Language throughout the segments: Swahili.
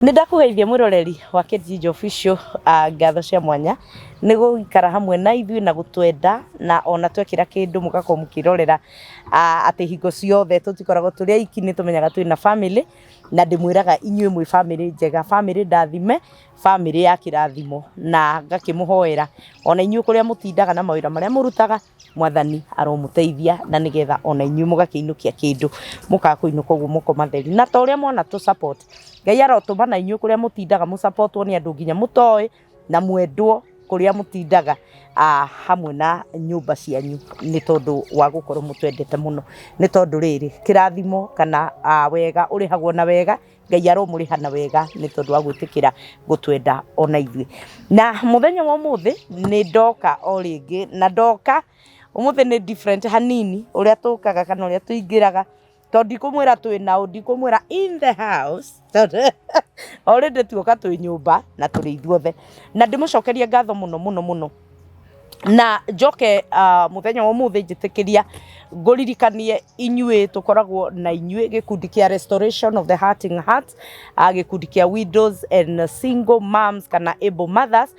Nindakugeithia mwiroreri wa Kijiji Official ngatho cia mwanya nigo ikara hamwe na ithui na gutwenda na ona twekira kindu mugako mukirorera ati hingo ciothe tutikoragwo turi aiki ni tumenyaga twina family na ndimwiraga inyue mwi family njega, family ndathime, family ya kirathimo na ngakimuhoera ona inyue kuria mutindaga na mawira maria murutaga mwathani aromuteithia na nigetha ona inyue mugakiinukia kindu mukakuinuka uguo muko matheri na toria mwana tu support Ngai arotuma na inyue kuria mutindaga mu support ni andu nginya mutoe na mwendwo kuria mutindaga hamwe na nyumba cianyu ni tondu wa gukorwo mutwendete muno ni tondu riri kirathimo kana wega urihagwo na wega Ngai aromurihana wega ni tondu wa gwitikira gutwenda ona ithui na muthenya wa muthi ni ndoka o ringi na ndoka umuthi ni different hanini uria tukaga kana uria tuingiraga tondu kumwira twina undi kumwira in the house already tuoka twi nyumba na turi ithuothe na ndimucokeria ngatho muno na njoke muthenya wa muthi njitikiria nguririkanie inyue tukoragwo na inyue gikundi kia Restoration of the Hurting Heart gikundi kia widows and single moms kana able mothers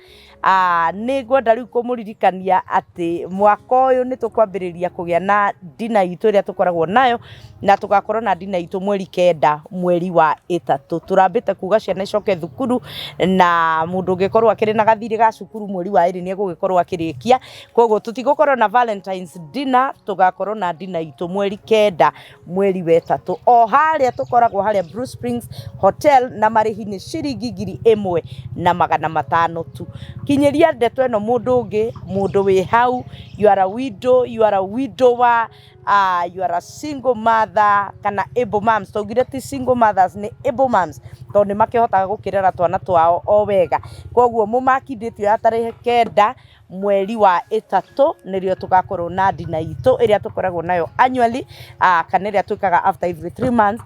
ni ngwenda riu kumuririkania ati mwaka uyu ni tukwambiriria kugia na dina itu iria tukoragwo nayo na tugakorwo na dina itu mweri kenda mweri wa 3 turambite kuga ciana icoke thukuru na mundu ngikorwo akiri na gathiri ga cukuru mweri wa 2 ni egugikorwo akirikia koguo tutigukorwo na Valentine's dinner tugakorwo na dina itu mweri kenda mweri wa 3 o haria tukoragwo haria Blue Springs Hotel na marihi ni ciringi 1,500 tu kinyeria ndeto eno mundu wi hau you are a widow you are a widower you are a single mother kana able moms togire ti single mothers ni able moms to ni makihotaga gukirera twana twao o wega koguo mumakinditio ya tarehe kenda mweri wa 3 nirio tugakorwo na dina itu iria tukoragwo nayo annually kana iria tukaga after every 3 months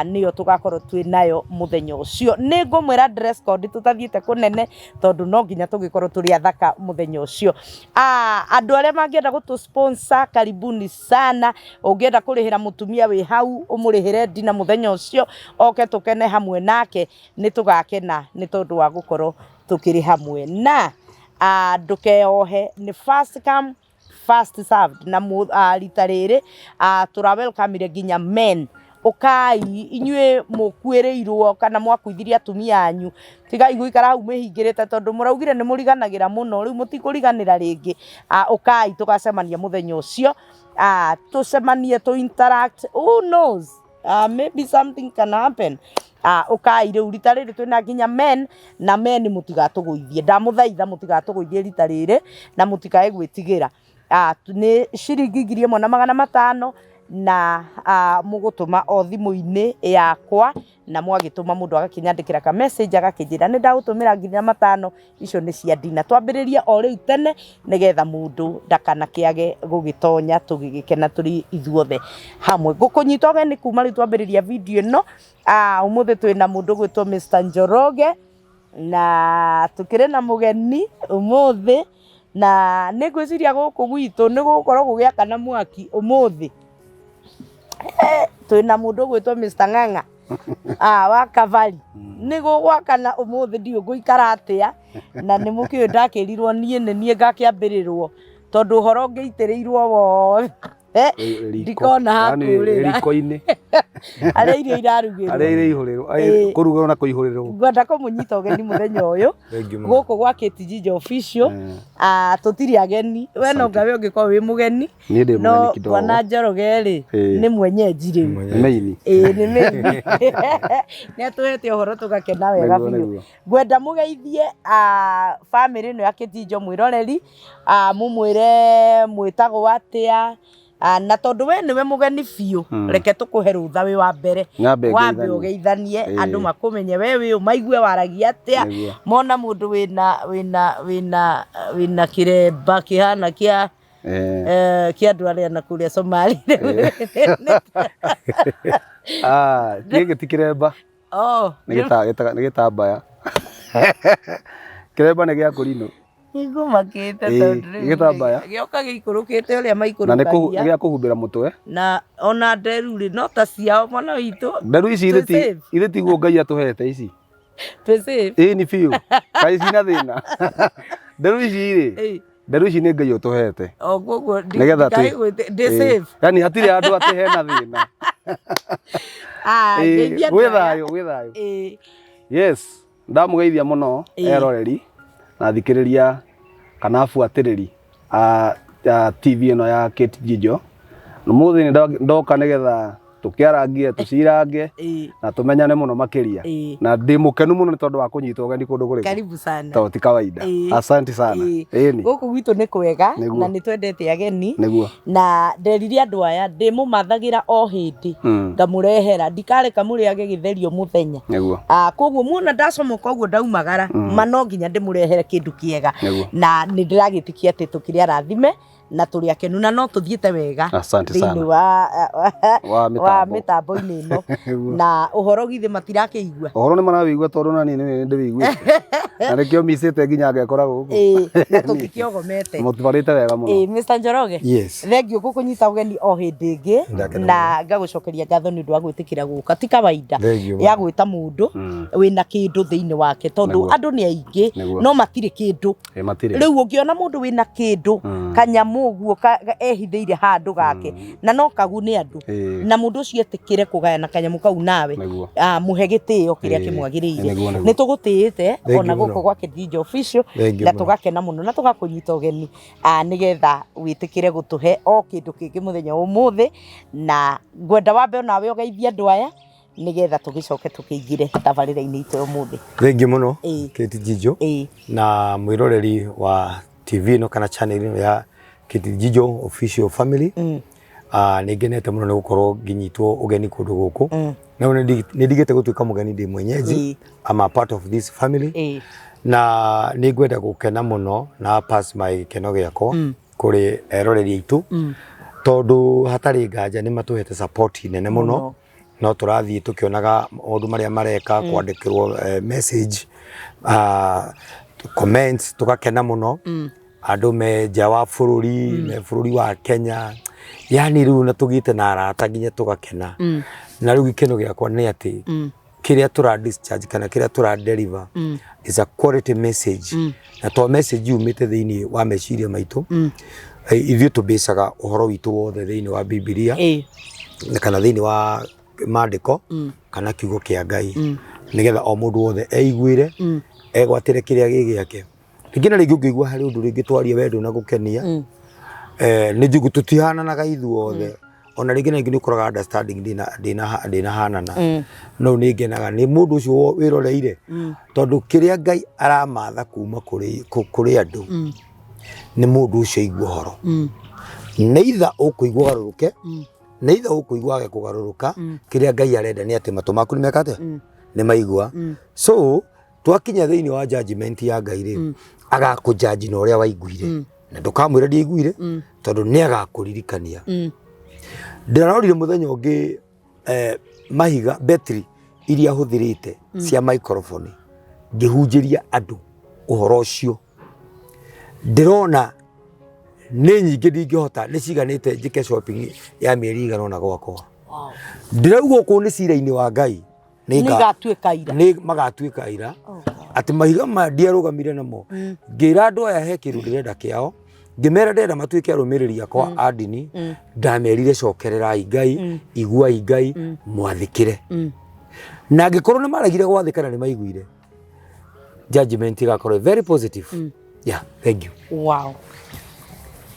niyo tugakorwo twi nayo muthenya ucio ni ngumwira dress code tutathiete kunene tondu no nginya tugikorwo turi athaka muthenya ucio andu aria mangienda gutu sponsor karibuni sana ungienda kurihira mutumia wi hau umurihire dina muthenya ucio oke tukene hamwe nake ni tugakena ni tondu wa gukorwo tukiri hamwe na ndukeohe ni first come first served na rita riri tura welcome nginya men ukai inyue mukwireirwo kana mwakuithiria atumia anyu tiga iguikara hau mehingirite tondu muraugire ni muriganagira muno riu mutikuriganira ringi ukai tugacemania muthenya ucio tucemanie to interact who knows maybe something can happen ukai riu rita riri twina nginya men na men mutigatuguithie ndamuthaitha mutigatuguithie rita riri na mutikae gwitigira ni ciringi 1,500 na mugutuma o thimu-ini yakwa na mwagituma mundu agakinyandikira ka message agakijira ni ndagutumira nginya 5 icio ni cia dina twambiriria o riu tene nigetha mundu ndakana kiage gugitonya tugigikena turi ithuothe hamwe ngukunyita ogeni kuma ri twambiriria video ino umuthi twina mundu gwitwo Mr Njoroge na tukire na mugeni umuthi na nigwiciria guku gwitu ni gukorwo gugiakana mwaki umuthi twina mundu gwitwo Mr Ng'ang'a wa Kavari nigo gwakana umuthi ndio guikara atia na ni mukio ndakirirwo nie ngakiambirirwo tondu horo ngeitirirwo wo ndikona hakurira riko-ini aria irio irarugirwo aria irio ihuriro kurugirwo na kuihurirwo ngwenda kumunyita ogeni muthenya uyu guku gwa Kijiji Official tutiri ageni we no ngawe ungikorwo wi mugeni no Bwana Njoroge ri ni mwenyeji riu meini ni meini ni atuhete uhoro tugakena wega biu ngwenda mugeithie family no ya Kijiji mwiroreri mumwire mwitagwo atia na tondu we niwe mugeni biu reke tukuhe rutha wi wa mbere wambe ugeithanie andu makumenye we wi umaigue waragia atia mona mundu wina kiremba kihana kia andu aria na kuria Somali kige tikiremba ni gitambaya kiremba ni gia kurino Igumakite tondu gitambaya gioka giikurukite uria maikurukagia na ni gia kuhumbira mutwe na ona nderu ri no ta ciao mwana witu nderu ici iriti tigwo Ngai atuhete ici Pese. Ni biũ. Kaĩ cina thĩna. Nderu ici rĩ. Nderu ici nĩ Ngai ũtũhete. Koguo nĩgetha ndĩ safe. Yani hatirĩ andũ atĩ hena thĩna. Gwĩ thayũ. Yes. Ndamũgeithia mũno eroreri na thikĩrĩria kana abuatĩrĩri TV ĩno ya Kate Njijo. Mũthĩ nĩ ndoka nĩgetha tũkĩarangie tũcirange na tũmenyane mũno makĩria. Na ndĩ mũkenu mũno nĩ tondũ wa kũnyita ũgeni kũndũ kũrĩkũ. Karibu sana. Tondũ ti kawaida. Asante sana. Gũkũ gwitũ nĩ kwega na nĩ twendete ageni. Na nderire andũ aya ndĩmũmathagĩra o hĩndĩ ngamũrehera ndikareka mũrĩage gĩtherio mũthenya. Koguo muona ndacomoka ũguo ndaumagara no nginya ndĩmũrehere kĩndũ kĩega. Na nĩ ndĩragĩtĩkia atĩ tũkĩrĩ arathime na tũrĩ akenu na no tũthiĩte wega thĩinĩ wa mĩtambo-inĩ ĩno na ũhoro githĩ matirakĩigua. Ũhoro nĩ marawĩigua tondũ na niĩ nĩ ndĩwĩiguĩte na nĩkĩo micĩte nginya ngekora gũkũ na tũtikĩogomete mũtibarĩte wega mũno. Mr. Njoroge, thengiũ gũkũnyita ũgeni o hĩndĩ ĩngĩ na ngagũcokeria ngatho nĩ ũndũ wa gwĩtĩkĩra gũka. Ti kawaida ya gwĩta mũndũ wĩna kĩndũ thĩinĩ wake tondũ andũ nĩ aingĩ no matirĩ kĩndũ. Rĩu ũngĩona mũndũ wĩna kĩndũ kanyamu ũguo ehithĩire handũ gake na no kagune andũ na mũndũ ũcio etĩkĩre kũgayana kanyamũ kau nawe mũhe gĩtĩo kĩrĩa kĩmwagĩrĩire. Nĩ tũgũtĩĩte ona gũkũ gwa Kate Njijo Official na tũgakena mũno na tũgakũnyita ũgeni nĩgetha wĩtĩkĩre gũtũhe o kĩndũ kĩngĩ mũthenya ũmũthĩ na ngwenda wambe onawe ũgeithie andũ aya nĩgetha tũgĩcoke tũkĩingĩre tabarĩra-inĩ itũ ũmũthĩ. Thengiũ mũno Kate Njijo na mwĩroreri wa TV ĩno kana channel ĩno ya Kate Njijo Official Family. Nĩ ngenete mũno nĩ gũkorwo nginyitwo ũgeni kũndũ gũkũ. Na nĩ ndigĩte gũtuĩka mũgeni ndĩ mwenyeji. I'm a part of this family. Na nĩ ngwenda gũkena mũno na pass my gĩkeno gĩakwa kũrĩ eroreri aitũ tondũ hatarĩ nganja nĩ matũhete support nene mũno. No tũrathiĩ tũkĩonaga maũndũ marĩa mareka kwandĩkĩrwo message comments tũgakena mũno. Andũ me nja wa bũrũri me bũrũri wa Kenya yani rĩu na tũgĩte na arata nginya tũgakena. Na rĩu gĩkeno gĩakwa nĩ atĩ kĩrĩa tũra discharge kana kĩrĩa tũra deliver is a quality message na to message yumĩte thĩinĩ wa meciria maitũ. Ithuĩ tũbĩcaga ũhoro witũ wothe thĩinĩ wa Bibilia kana thĩinĩ wa maandĩko kana kiugo kĩa Ngai nĩgetha o mũndũ wothe eiguĩre egwatĩre kĩrĩa gĩ gĩake. Rĩngĩ na rĩngĩ ũngĩigua harĩ ũndũ rĩngĩ twaria wendo na gũkenia nĩ njugu tũtihananaga ithuothe ona rĩngĩ na rĩngĩ nĩ ũkoraga understanding ndĩna hanana no nĩ ngenaga nĩ mũndũ ũcio wĩroreire tondũ kĩrĩa Ngai aramatha kuma kũrĩ andũ nĩ mũndũ ũcio aigua ũhoro neither ũkũigua ũgarũrũke neither ũkũigua age kũgarũrũka kĩrĩa Ngai arenda nĩ atĩ matũ maku nĩ mekate nĩ maigua. So twakinya thĩinĩ wa judgment ya Ngai rĩ agakũjaji na ũrĩa waiguire na ndũkamwĩra ndiaiguire tondũ nĩ agakũririkania. Ndĩrarorire mũthenya ũngĩ mahiga battery iria hũthĩrĩte cia microphone ngĩhunjĩria andũ ũhoro ũcio ndĩrona nĩ nyingĩ ndingĩhota nĩ ciganĩte njĩke shopping ya mĩeri igana ũna gwakwa. Ndĩrauga kũu nĩ cira-inĩ wa Ngai nĩ magatuĩka ira atĩ mahiga ma ndiarũgamire namo ngĩra andũ aya he kĩndũ ndĩrenda kĩao ngĩmera ndĩrenda matuĩke arũmĩrĩri akwa a ndini ndamerire cokererai Ngai iguai Ngai mwathĩkĩre na angĩkorwo nĩ maregire gwathĩka na nĩ maiguire judgment igakorwo very positive. Thank you. Wow.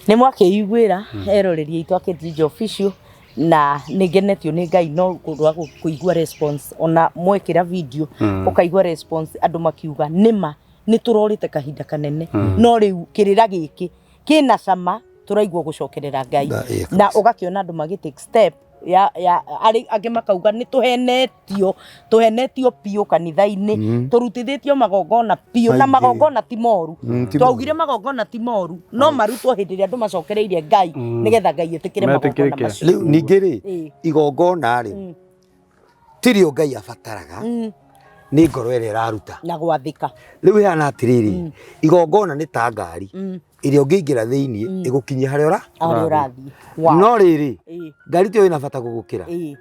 Nĩ mwakĩiguĩra eroreri aitũ a Kate Njijo Official na nĩngenetio nĩ Ngai no kũrwa kũigua response ona mwekĩra video ũkaigua response andũ makiuga nĩma nĩ tũrorĩte kahinda kanene no rĩu kĩrĩra gĩkĩ kĩna cama tũraigua gũcokerera Ngai na ũgakĩona andũ magĩ-take step ya angĩ makauga nĩ tũhenetio piũ kanitha-inĩ tũrutithĩtio magongona piũ na magongona ti moru twaugire magongona ti moru no marutwo hĩndĩ ĩrĩa andũ macokereirie Ngai nĩgetha Ngai etĩkĩre magongona macio. Rĩu ningĩ rĩ igongona rĩ tirio Ngai abataraga nĩ ngoro ĩrĩa ĩraruta na gwathĩka. Rĩu hana atĩrĩrĩ igongona nĩ ta ngari ĩrĩa ũngĩingĩra thĩinĩ ĩgũkinyia harĩa ũrathiĩ no rĩrĩ ngari tĩyo ĩna bata gũgũkĩra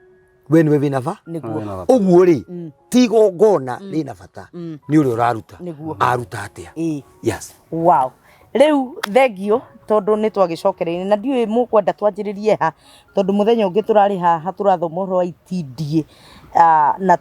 we nĩwe wĩna ba ũguo rĩ ti igongona rĩna bata nĩ ũrĩa ũraruta aruta atĩa. Yes. Wow. Riu thengio tondu ni twagicokereire na ndiwe mukwenda twanjiririe ha tondu muthenya ungi turari haha turathoma ro itindie na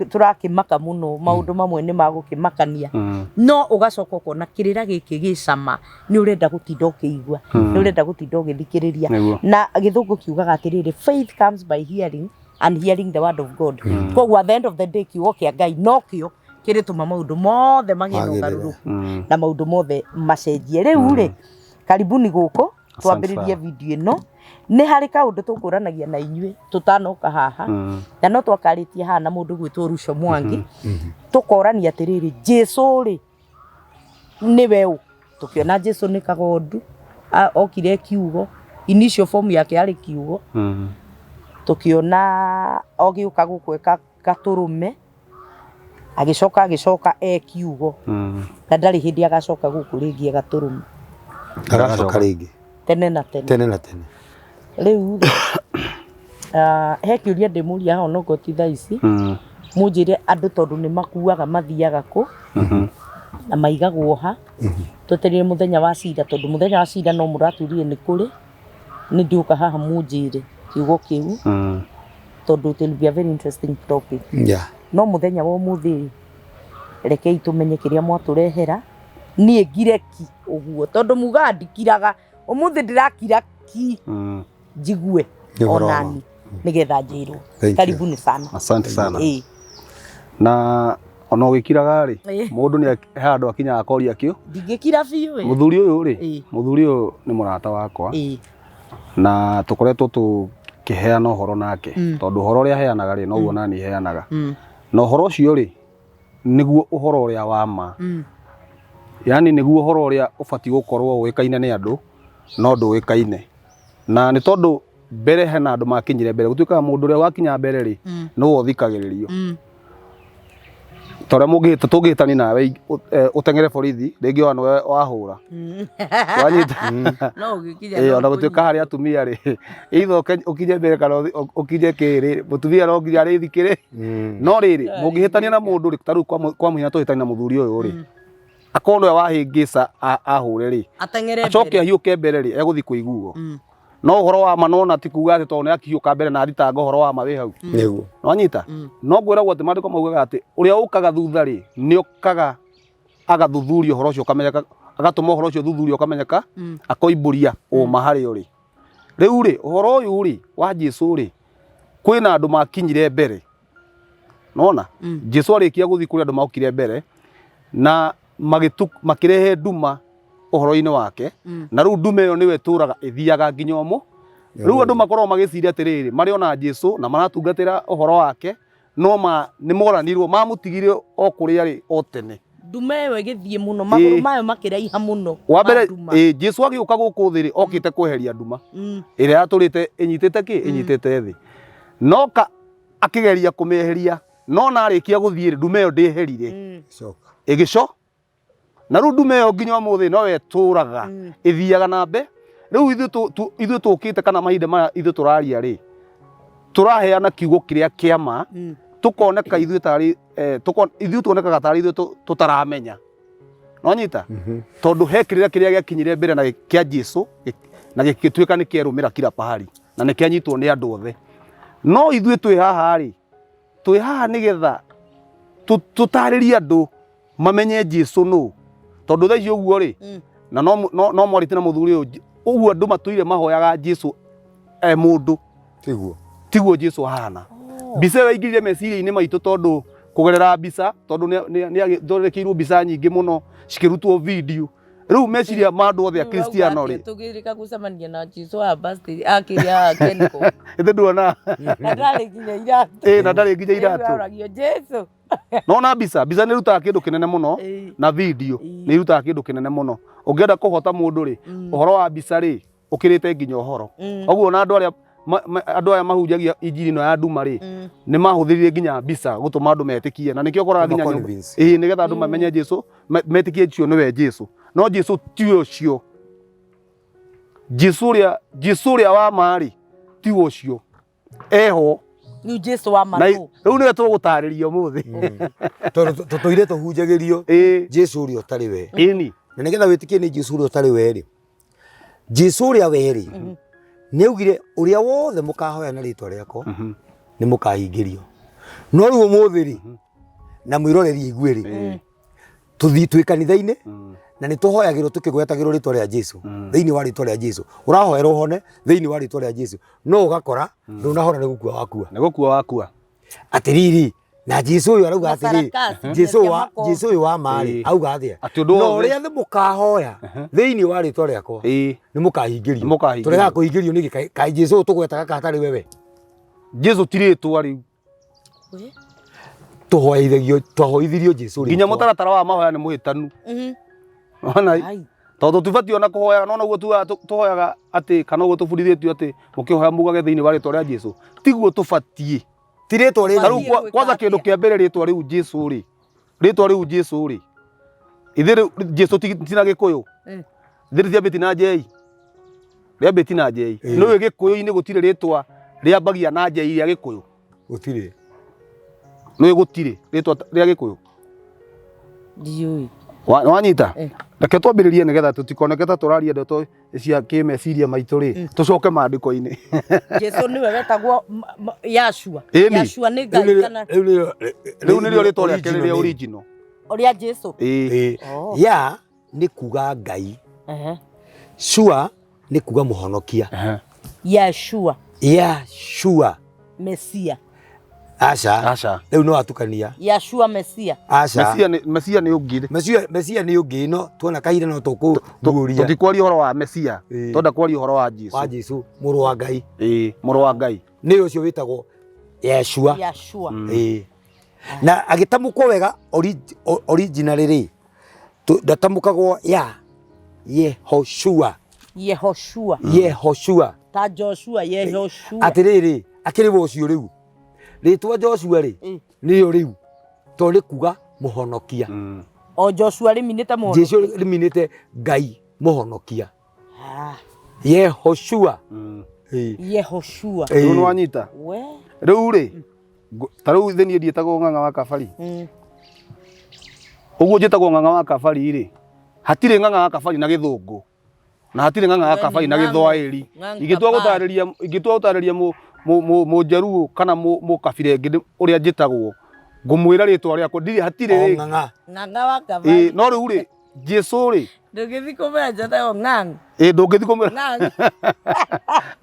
turakimaka muno maundu mamwe ni magukimakania no ugacoka ukona kirira giki gicama ni urenda gutinda ukiigua ni urenda gutinda ugithikiriria na githungu kiugaga atiriri faith comes by hearing and hearing the word of God. Koguo at the end of the day kiugo kia Ngai no kio kirituma maundu mothe magĩe na ũgarũrũku na maundu mothe macenjie. Rĩu rĩ karibuni gũkũ twambĩrĩrie video ĩno nĩ harĩ kaũndũ tũkũranagia na inyuĩ tũtanoka haha na no twakarĩtie haha na mũndũ gwĩtwo Rucio Mwangi tũkorania atĩrĩrĩ Jesu rĩ nĩwe ũ tũkĩona Jesu nĩ kagondu okire kiugo initial form yake yarĩ kiugo tũkĩona ogĩũka gũkũ eka gatũrũme agicoka kiugo na ndari hindi agacoka guku ringi agaturume agacoka ringi tene na tene riu he kiuria ndimuria ho no goti thaa ici munjire andu tondu ni makuaga mathiaga ku na maigagwo ha tuterire muthenya wa cira tondu muthenya wa cira no muraturire ni kuri ni ndiuka haha munjire kiugo kiu tondu it will be a very interesting topic. No muthenya wa muthi rekei tumenye kiria mwaturehera nie ngireki uguo tondu muga ndikiraga umuthi ndirakira ki jigue onani nigetha njirwo. Karibuni sana. Asante sana. Na ona wikiraga ri mundu ni handu akinya akoria kio ndingikira biu muthuri uyu ri muthuri uyu ni murata wakwa na tukoretwo tukiheana uhoro nake tondu uhoro ria heanaga ri no guo nani heanaga no uhoro ucio ri niguo uhoro uria wa ma yani niguo uhoro uria ubati gukorwo uikaine ni andu no nduikaine na ni tondu mbere hena andu makinyire mbere gutuika mundu uria wakinya mbere ri no uthikagiririo tore mugita tugitani nawe utengere borithi ringi wana wahura wanyita no ugikinya ona gutuika hari atumia ri itho ukinye mbere kana ukinye kiri mutumia no nginya ri thikire no riri mungihitania na mundu ri taru kwa muhinya tuhitania na muthuri uyu ri akono ya wahingica ahure ri atengere acoke ahiuke mbere ri eguthi kuiguo no uhoro wa manona ti kuga ati tondu akiuka mbere na aritanga uhoro wa mawe hau niguo no anyita no ngwiragwo ati mandiko maugaga ati uria ukaga thutha ri ni ukaga agathuthuria uhoro ucio kamenyeka agatuma uhoro ucio thuthuria ukamenyeka akoimburia uma hari uri riu ri uhoro uyu ri wa Jesu ri kwina andu makinyire mbere nona Jesu arikia guthi kuri andu maukire mbere na makirehe nduma uhoro-ini wake na riu ndume yo niwe turaga ithiaga nginya omo riu andu makorwo magiciria atiriri mari ona Jesu na maratungatira uhoro wake no ni moranirwo mamutigire o kuria ri o tene ndume yo igithie muno maguru mayo makiraiha muno wa mbere Jesu agiuka guku thiri okite kweheria nduma iria yaturite inyitite ki inyitite thi noka akigeria kumeheria no narikia guthie ndume yo ndiherire igico na riu ndume yo nginya umuthi no we turaga ithiaga na mbe riu ithu tukite kana mahinda maya ithu turaria ri turaheana kiugo kiria kiama tukoneka ithu tari ithu tuonekaga tari ithu tutaramenya no nyita tondu he kiria giakinyire mbere na kia Jesu na gikituika ni kierumira kila pahali na ni kianyitwo ni andu othe no ithu twi haha ri twi haha nigetha tutaririe andu mamenye Jesu no tondu thai uguo ri na no mwarite na muthuri uguo andu matuire mahoyaga Jesu mundu tiguo Jesu hana bica waingirire meciria-ini maitu tondu kugerera bica tondu ni thondekirwo bica nyingi muno cikirutwo video riu meciria ma andu othe a Kristiano ri tugirika gucemania na Jesu a birthday akiria keniko ithe nduona na ndari nginya iratu na ndari nginya iratu aragio Jesu no na bica ni rutaga kindu kinene muno na video ni rutaga kindu kinene muno ungienda kuhota mundu ri uhoro wa bica ri ukirite nginya uhoro oguo na andu aya mahunjagia injiri no ya nduma ri ni mahuthirire nginya bica gutuma andu metikie na nikio koraga nginya nigetha andu mamenye Jesu metikie cio niwe Jesu no Jesu ti ucio Jesu ria wa mari ti ucio eho Ni Jesu wa na manu. riu nä tågåtarä muthi tå tå hunjagä rio Jesu å rä a å tarä we ini na nä getha wä tä kie nä Jesu å rä a å tarä we rä Jesu å rä a we rä nä augire å rä a wothe må kahoya na rä twa rä akwa nä må kahingä rio no rä u må thä rä na mwä roreri aiguä rä twä kanitha-inä na nä tå hoyagä rwo tå kä gwetagä rwo rä twa rä a Jesu thä inä wa rä twa rä a Jesu å rahoerwo hone thä inä wa rä twa rä a Jesu no å gakora ndå nahona nä gå kua wakua nä gå kua wakua atä riri na Jesu å yå arauga atä rä Jesu å yå wa marä auga atä no å rä a thä må kahoya thä inä wa rä twa rä akwa nä må kahingä rio tå regaga kå hingä rio nä kaä Jesu å tå gwetaga ka hatarä wewe Jesu tirä twa rä u twahoithirio Jesu nginya må taratara wa mahoya nä må hä tanu ona tondå tubatiĩ ona kå hoyaga nona guo tå hoyaga atä kana guo tå bundithä tio atä må kä hoya mugage thä inä wa rä twa rä a Jesu tiguo tå batiĩ ti rä twa rä rä kwanza kä ndå kä a mbere rä twa rä u Jesu rä rä twa rä u Jesu rä ithä Jesu tina gä kå yå ithä rä tiambä ti na njei rä ambä ti na njei no gä kå yå inä gå tirä rä twa rä ambagia na njei rä a gä kå yå gå tirä no gå tirä rä twa rä a gä kå yå Ndiui. wanyita reke twambä rä rie nä getha tå tikoneke ta tå raria ndeto cia kä meciria maitå rä tå coke mandä ko-inä Jesu niwe wetagwo Yashua. Ĩni. Yashua nĩ Ngai kana rä u nä rä o rä twa rä ake rä rä a original ũrĩa Jesu. ĩ ya nä kuga Ngai shua nä kuga må honokia Yashua. ya shua Mesia. aca aca rä u no atukania Yashua Mesia. aca mesia nä å ngä mecia nä å ngä no tuona kaire no tå kå guria tũtikwaria å horo wa mesia Ĩĩ. twenda kwaria å horo wa Jesu wa Jesu må rå wa Ngai må rå wa Ngai nä å cio wä tagwo Yeshua Yashua. na agä tamå kwo wega original rä ndatamå kagwo ya Yehoshua Yehoshua. Yehoshua Ta Joshua Yehoshua. atä rä rä akä rä wo cio rä u rä twa Joshua rä nä o rä u to rä kuga må honokia O Joshua riminite mũno. Jesu rä minä te Ngai må honokia Ah, Yehoshua Yehoshua. rä u nä wanyita We. rä u rä ta rä u thä niä ndiätagwo ng'ang'a wa kabari å guo njä tagwo ng'ang'a wa kabari rä hatirä ng'ang'a wa kabari na gä thå ngå na hatirä ng'ang'a wa kabari na gä thwaä ri ingä tua gå tarä ria må njaruo kana må kabira ngä å rä a njä tagwo ngå mwä ra rä twa rä akwa ndirä hatirä Ng'ang'a wa kabari. no rä u rä Jesu rä Ndũgĩthiĩ kũmenja tayo ng'ang'a. ndå ngä thiä kå mä Ng'ang'a.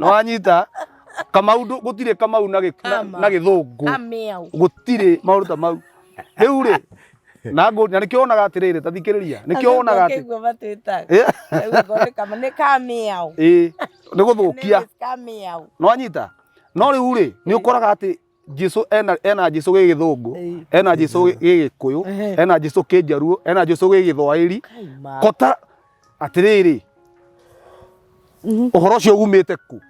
nä wanyita Kamau gå tirä Kamau na gä thå ngå Kamĩau. gå tirä maå ta mau rä u rä na nä kä onaga atä rä rä ta thikä rä ria nä kä onaga atä Kĩguo matwĩtaga. Nĩ kamĩau. nä gå thå kia Kamĩau. nä wanyita no rä u rä nä å koraga atä Jesu ena Jesu gä gä thå ngå ena Jesu gä gä kå yå ena Jesu kä njaruo ena Jesu gä gä thwaä ri Kaima. kota atä rä rä å horo å cio umä te ku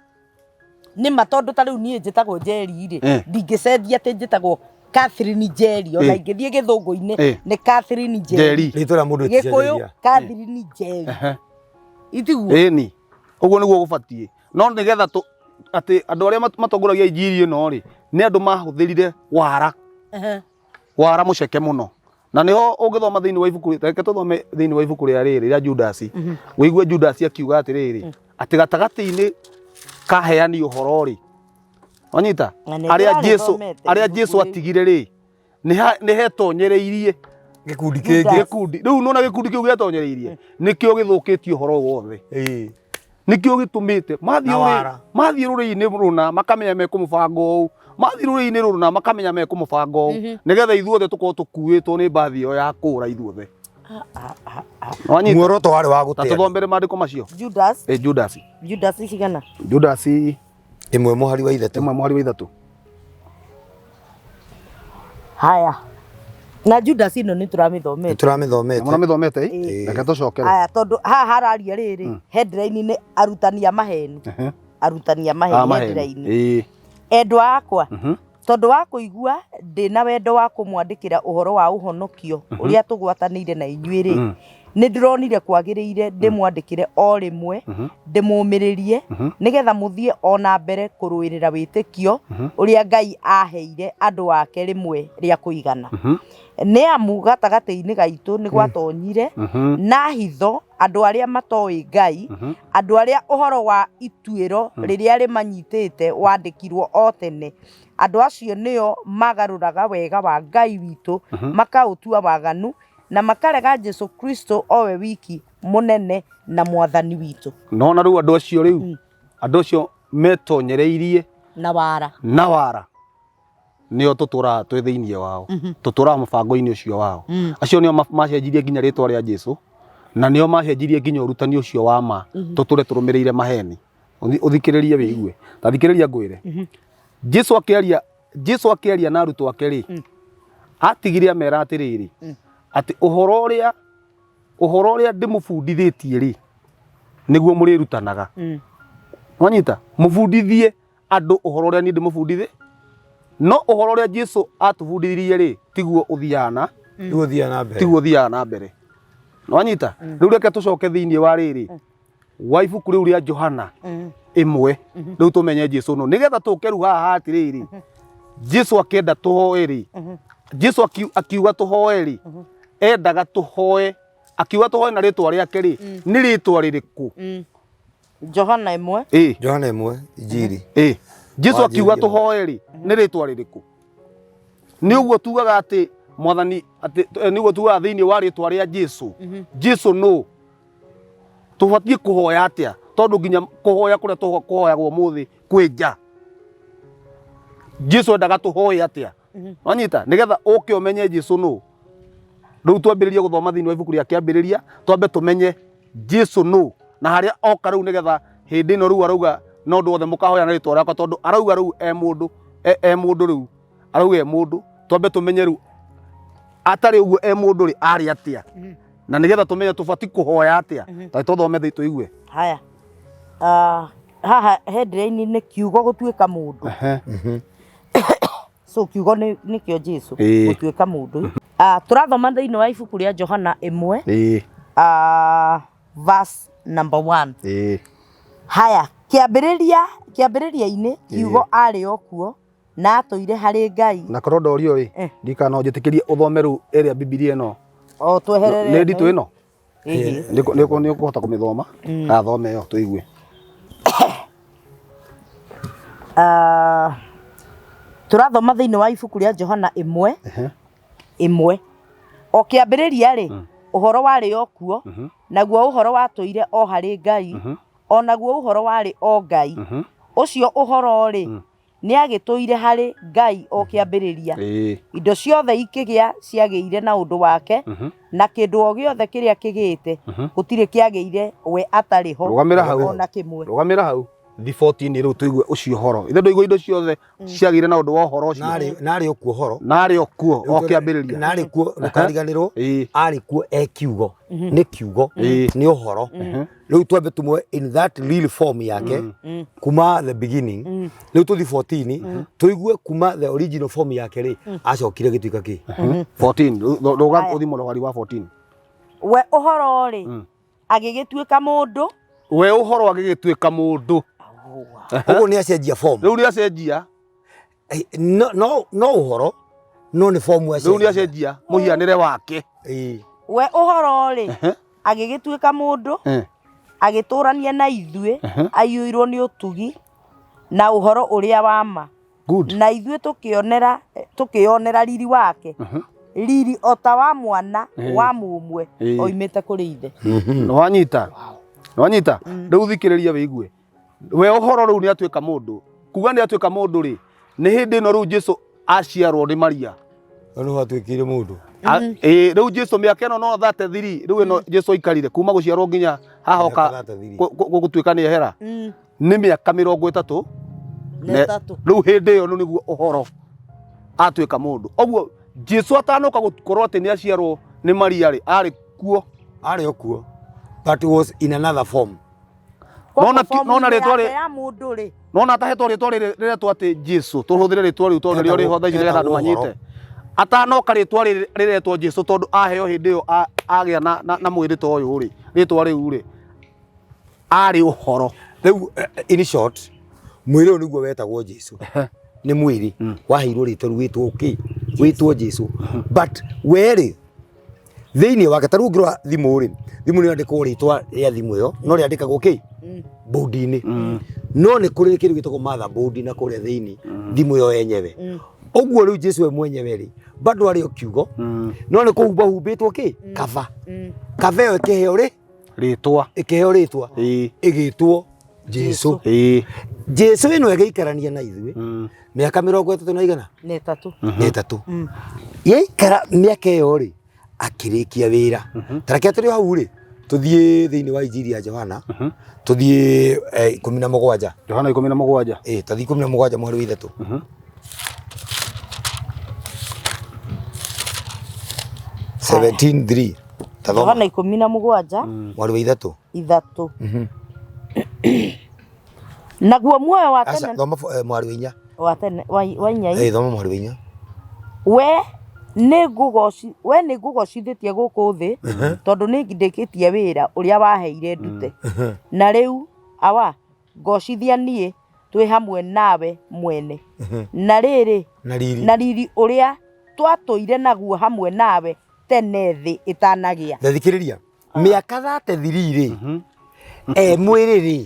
Nĩ ma tondũ ta rĩu niĩ njĩtagwo Njeri rĩ ndingĩcenjia atĩ njĩtagwo Catherine Njeri ona ingĩthiĩ gĩthũngũ-inĩ nĩ Catherine Njeri rä twa rä a må ndå Gĩkũyũ Catherine Njeri itiguo ĩni ũguo nĩguo gũbatiĩ no nĩ getha atä andå arä a matongoragia injiri ä no rä nä andå mahũthĩrire wara må ceke må no na nä ho å ngä thoma thä inä wa ibuku reke tå thome thä inä wa ibuku rä a rä rä rä a Judasi wå igue Judasi akiuga atä rä rä atä gatagatä-inä kaheani å horo rä wanyita arä a Jesu atigire rä nä hetonyereirie gä kundi kä ngä gikundi rĩu nona gikundi kiu gĩatonyereirie nĩkĩo gĩthũkĩtie ũhoro wothe nĩkĩo gĩtũmĩte mathiĩ rũrĩrĩ-inĩ rũna makamenya mekũmũbanga ũũ mathiĩ rũrĩrĩ-inĩ rũna makamenya mekũmũbanga ũũ nĩgetha ithuothe tũkorwo tũkuĩtwo nĩ mbathi ĩyo ya kũũra ithuothe muoroto warĩ wa gũteana tũthombere maandĩko macio Judasi cigana Judasi ĩmwe mũhari wa ithatũ ĩmwe mũhari wa ithatũ haya na Judasi ĩno nĩ tũramĩthomete mũramĩthomete reke tũcokere haya tondũ haha hararia rĩrĩ headline nĩ arutani a maheni headline endwa akwa tondũ wa kũigua ndĩ na wendo wa kũmwandĩkĩra ũhoro wa ũhonokio ũrĩa tũgwatanĩire na inyuĩ rĩ nä ndä ronire kwagä ndämwandäkĩre o rĩmwe ndĩmũmĩrĩrie nĩgetha mũthiĩ ona mbere kũrũĩrĩra wĩtĩkio ũrĩa Ngai aheire andũ ake rĩmwe rĩa kũigana nĩ amu gatagatĩ-inĩ gaitũ nĩ gwatonyire na hitho andũ arĩa matoĩ Ngai andũ arĩa ũhoro wa ituĩro rĩrĩa rĩmanyitĩte wandĩkirwo o tene andũ acio nĩo magarũraga wega wa Ngai witũ makaũtua waganu na makarega Jesu Kristo owe wiki munene na mwathani witũ nona rĩu andũ acio andũ acio metonyereirie na wara nĩo tũtũraga twĩ thĩinĩ wao tũtũraga mũbango-inĩ ũcio wao acio nĩo macenjirie nginya rĩtwa rĩa Jesu na nĩo macenjirie nginya ũrutani ũcio wa ma tũtũre tũrũmĩrĩire maheni ũthikĩrĩrie wĩigue ta thikĩrĩria ngwĩre Jesu akĩaria na arutwo ake rĩ atigire amera atĩrĩrĩ atĩ ũhoro ũrĩa ndĩmũbundithĩtie rĩ nĩguo mũrĩrutanaga wanyita mũbundithie andũ ũhoro ũrĩa niĩ ndĩmũbundithie no ũhoro ũrĩa Jesu atũbundithirie rĩ tiguo ũthiaga na mbere wanyita rĩu reke tũcoke thĩinĩ wa rĩrĩ wa ibuku rĩu rĩa Johana 1 rĩu tũmenye Jesu no nĩgetha tũke rĩu haha atĩrĩrĩ Jesu akĩenda tũhoe rĩ Jesu akiuga tũhoe rĩ endaga tũhoe akiuga tũhoe na rĩtwa rĩake rĩ nĩ rĩtwa rĩrĩkũ Johana 1 Johana 1 injiri Jesu akiuga tũhoe rĩ nĩ rĩtwa rĩrĩkũ nĩ ũguo tugaga atĩ mwathani atĩ nĩ ũguo tugaga thĩinĩ wa rĩtwa rĩa Jesu Jesu no tũbatiĩ kũhoya atĩa tondũ nginya kũhoya kũrĩa tũhoyagwo mũthĩ kwĩnja Jesu endaga tũhoe atĩa wanyita nĩgetha ũke ũmenye Jesu no rĩu twambĩrĩrie gũthoma thĩinĩ wa ibuku rĩa kĩambĩrĩria twambe tũmenye Jesu no na harĩa oka rĩu nĩgetha hĩndĩ ĩno rĩu arauga no ndũ othe mũkahoya na rĩtwa rĩakwa tondũ arauga rĩu mũndũ rĩu arauga mũndũ twambe tũmenye rĩu atarĩ ũguo mũndũ rĩ arĩ atĩa na nĩgetha tũmenye tũbatiĩ kũhoya atĩa ta tũthome thĩ tũigue haya haha headline nĩ kiugo gũtuĩka mũndũ so kiugo nĩkĩo Jesu gũtuĩka mũndũ tũrathoma thĩinĩ wa ibuku rĩa Johana 1 verse number 1 haya kĩambĩrĩria-inĩ kiugo arĩ o kuo na atũire harĩ Ngai na korwo ndorio rĩ ndikanonjĩtĩkĩrie ũthome rĩu ĩrĩa Biblia ĩno tweherere nĩ nditũ ĩno nĩ ũkũhota kũmĩthoma thome ĩyo tũigue tũrathoma thĩinĩ wa ibuku rĩa Johana 1 o kĩambĩrĩria rĩ ũhoro warĩ o kuo naguo ũhoro watũire o harĩ Ngai o naguo ũhoro warĩ o Ngai ũcio ũhoro rĩ nĩ agĩtũire harĩ Ngai o kĩambĩrĩria indo ciothe ikĩgĩa ciagĩire na ũndũ wake na kĩndũ o gĩothe kĩrĩa kĩgĩte gũtirĩ kĩagĩire we atarĩ ho ona kĩmwe rũgamĩra hau 14 rĩu tũigue ũcio ũhoro ithe ndũigua indo ciothe ciagĩire na ũndũ wa ũhoro ũcio narĩ okuo ũhoro narĩ okuo o kĩambĩrĩria narĩ kuo ndũkariganĩrwo arĩ kuo kiugo nĩ kiugo nĩ ũhoro rĩu twambe tũmwe in that real form yake kuma the beginning rĩu tũthi 14 tũigue kuma the original form yake rĩ acokire gĩtuĩka kĩ 14 rũga ũthi mũrogari wa 14 we ũhoro rĩ agĩgĩtuĩka mũndũ we ũhoro agĩgĩtuĩka mũndũ ũguo nĩ acenjia form rĩu nĩ acenjia no ũhoro no nĩ form rĩu nĩ acenjia mũhianĩre wake we ũhoro rĩ agĩgĩtuĩka mũndũ agĩtũrania na ithuĩ aiyũirwo nĩ ũtugi na ũhoro ũrĩa wa ma na ithuĩ tũkĩonera riri wake riri ota wa mwana wa mũmwe oimĩte kũrĩ ithe nĩwanyita rĩu thikĩrĩria wĩigue we ũhoro rĩu nĩ atuĩka mũndũ kuga nĩ atuĩka mũndũ rĩ nĩ hĩndĩ ĩno rĩu Jesu aciarwo nĩ Maria no atuĩkire mũndũ rĩu Jesu mĩaka ĩno no 33 rĩu ĩno Jesu aikarire kuma gũciarwo nginya haha oka gũtuĩka nĩ ehera nĩ mĩaka 30 rĩu hĩndĩ ĩyo nĩguo ũhoro atuĩka mũndũ ũguo Jesu atanoka gũkorwo atĩ nĩ aciarwo nĩ Maria rĩ arĩ okuo but was in another form nona rĩtwa rĩ nona atahetwo rĩtwa rĩretwo atĩ Jesu tũhũthĩre rĩtwa rĩu tondũ rĩo rĩho thaa ici nĩgetha andũ manyite atanoka ritwa riretwo Jesu tondu aheo hindi yo agia na mwiri to uyu ri ritwa riu ri ari uhoro riu in short mwiri uyu niguo wetagwo Jesu ni mwiri waheirwo ritwa witwo witwo Jesu but weri thiini wake taru ngirwa thimu ri thimu ni andikwo ritwa ria thimu yo no ri andikagwo board-ini no ni kuri kindu gitagwo motherboard na kuria thiini thimu yo yenyewe oguo riu Jesu we mwenyewe ri bado ari o kiugo no ni kuhumba humbitwo kava kava yo ikiheo ri ritwa ikiheo ritwa igitwo Jesu Jesu ino egeikarania na ithuĩ miaka 30 na igana nĩ tatu yeikara miaka iyo ri akirikia wira tareke turi hau ri tuthie thiini wa injiri ya Johana tuthie 17 Johana 17 tathi 17 mweri wa 3 17:3 Johana 17 mweri wa 3 naguo muoyo wa tene thoma mweri wa 4 wa tene wa 4 thoma mweri wa 4 we nĩ ngũgocithĩtie gũkũ thĩ tondũ nĩ ngindĩkĩtie wĩra ũrĩa waheire ndute na rĩu awa ngocithia niĩ twĩ hamwe nawe mwene na rĩrĩ na riri ũrĩa twatũire naguo hamwe nawe tene thĩ ĩtanagĩa thikĩrĩria mĩaka 33 rĩ mwĩrĩ rĩ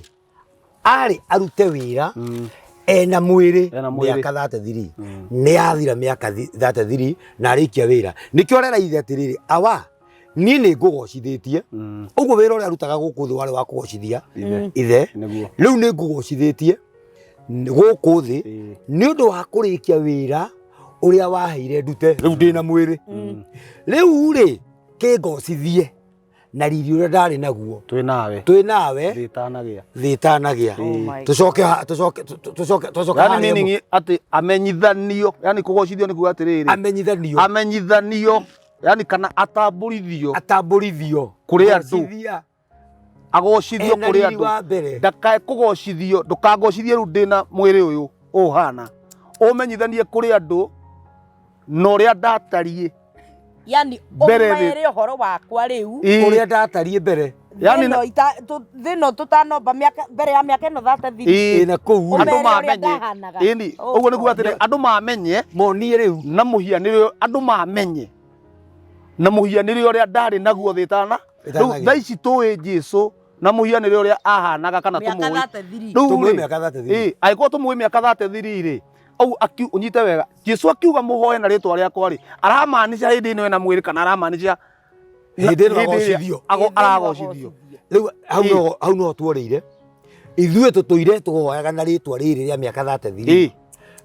arĩ arute wĩra na mwĩrĩ mĩaka 33 nĩ athira mĩaka 33 na arĩkia wĩra nĩkĩo rera ithe atĩrĩrĩ awa niĩ nĩ ngũgocithĩtie ũguo wĩra ũrĩa arutaga gũkũ thĩ warĩ wa kũgocithia ithe rĩu nĩ ngũgocithĩtie gũkũ thĩ nĩ ũndũ wa kũrĩkia wĩra ũrĩa waheire ndute rĩu ndĩ na mwĩrĩ rĩu rĩ kĩngocithie na riri ũrĩa ndarĩ naguo twĩ nawe thitanagĩa tucoke yani meaning ati amenyithanio yani kugocithio ni kuga atiriri amenyithanio yani kana atambũrithio kuri andu agocithio kuri andu ndakae kugocithio ndukagocithie ru ndina mwiri uyu uhana umenyithanie kuri andu no ria ndatarie yani umere horo wakwa riu uria ndatarie mbere yani thino tutanomba miaka mbere ya miaka ino 33 na kuu andu mamenye ini uguo niguo atire andu mamenye monie riu na muhianire andu mamenye na muhianire uria ndari naguo thitana riu thaici tuwi Jesu na muhianire uria ahanaga kana tumuwi miaka 33 aiko tumuwi miaka 33 ri au unyite wega Jesu akiuga muhoye na ritwa riakwa ri aramaanisha hindi ino ena mwiri kana aramaanisha hindi ino aragocithio riu hau no tuoreire ithuĩ tũtũire tũhoyaga na ritwa rĩrĩ rĩa miaka 33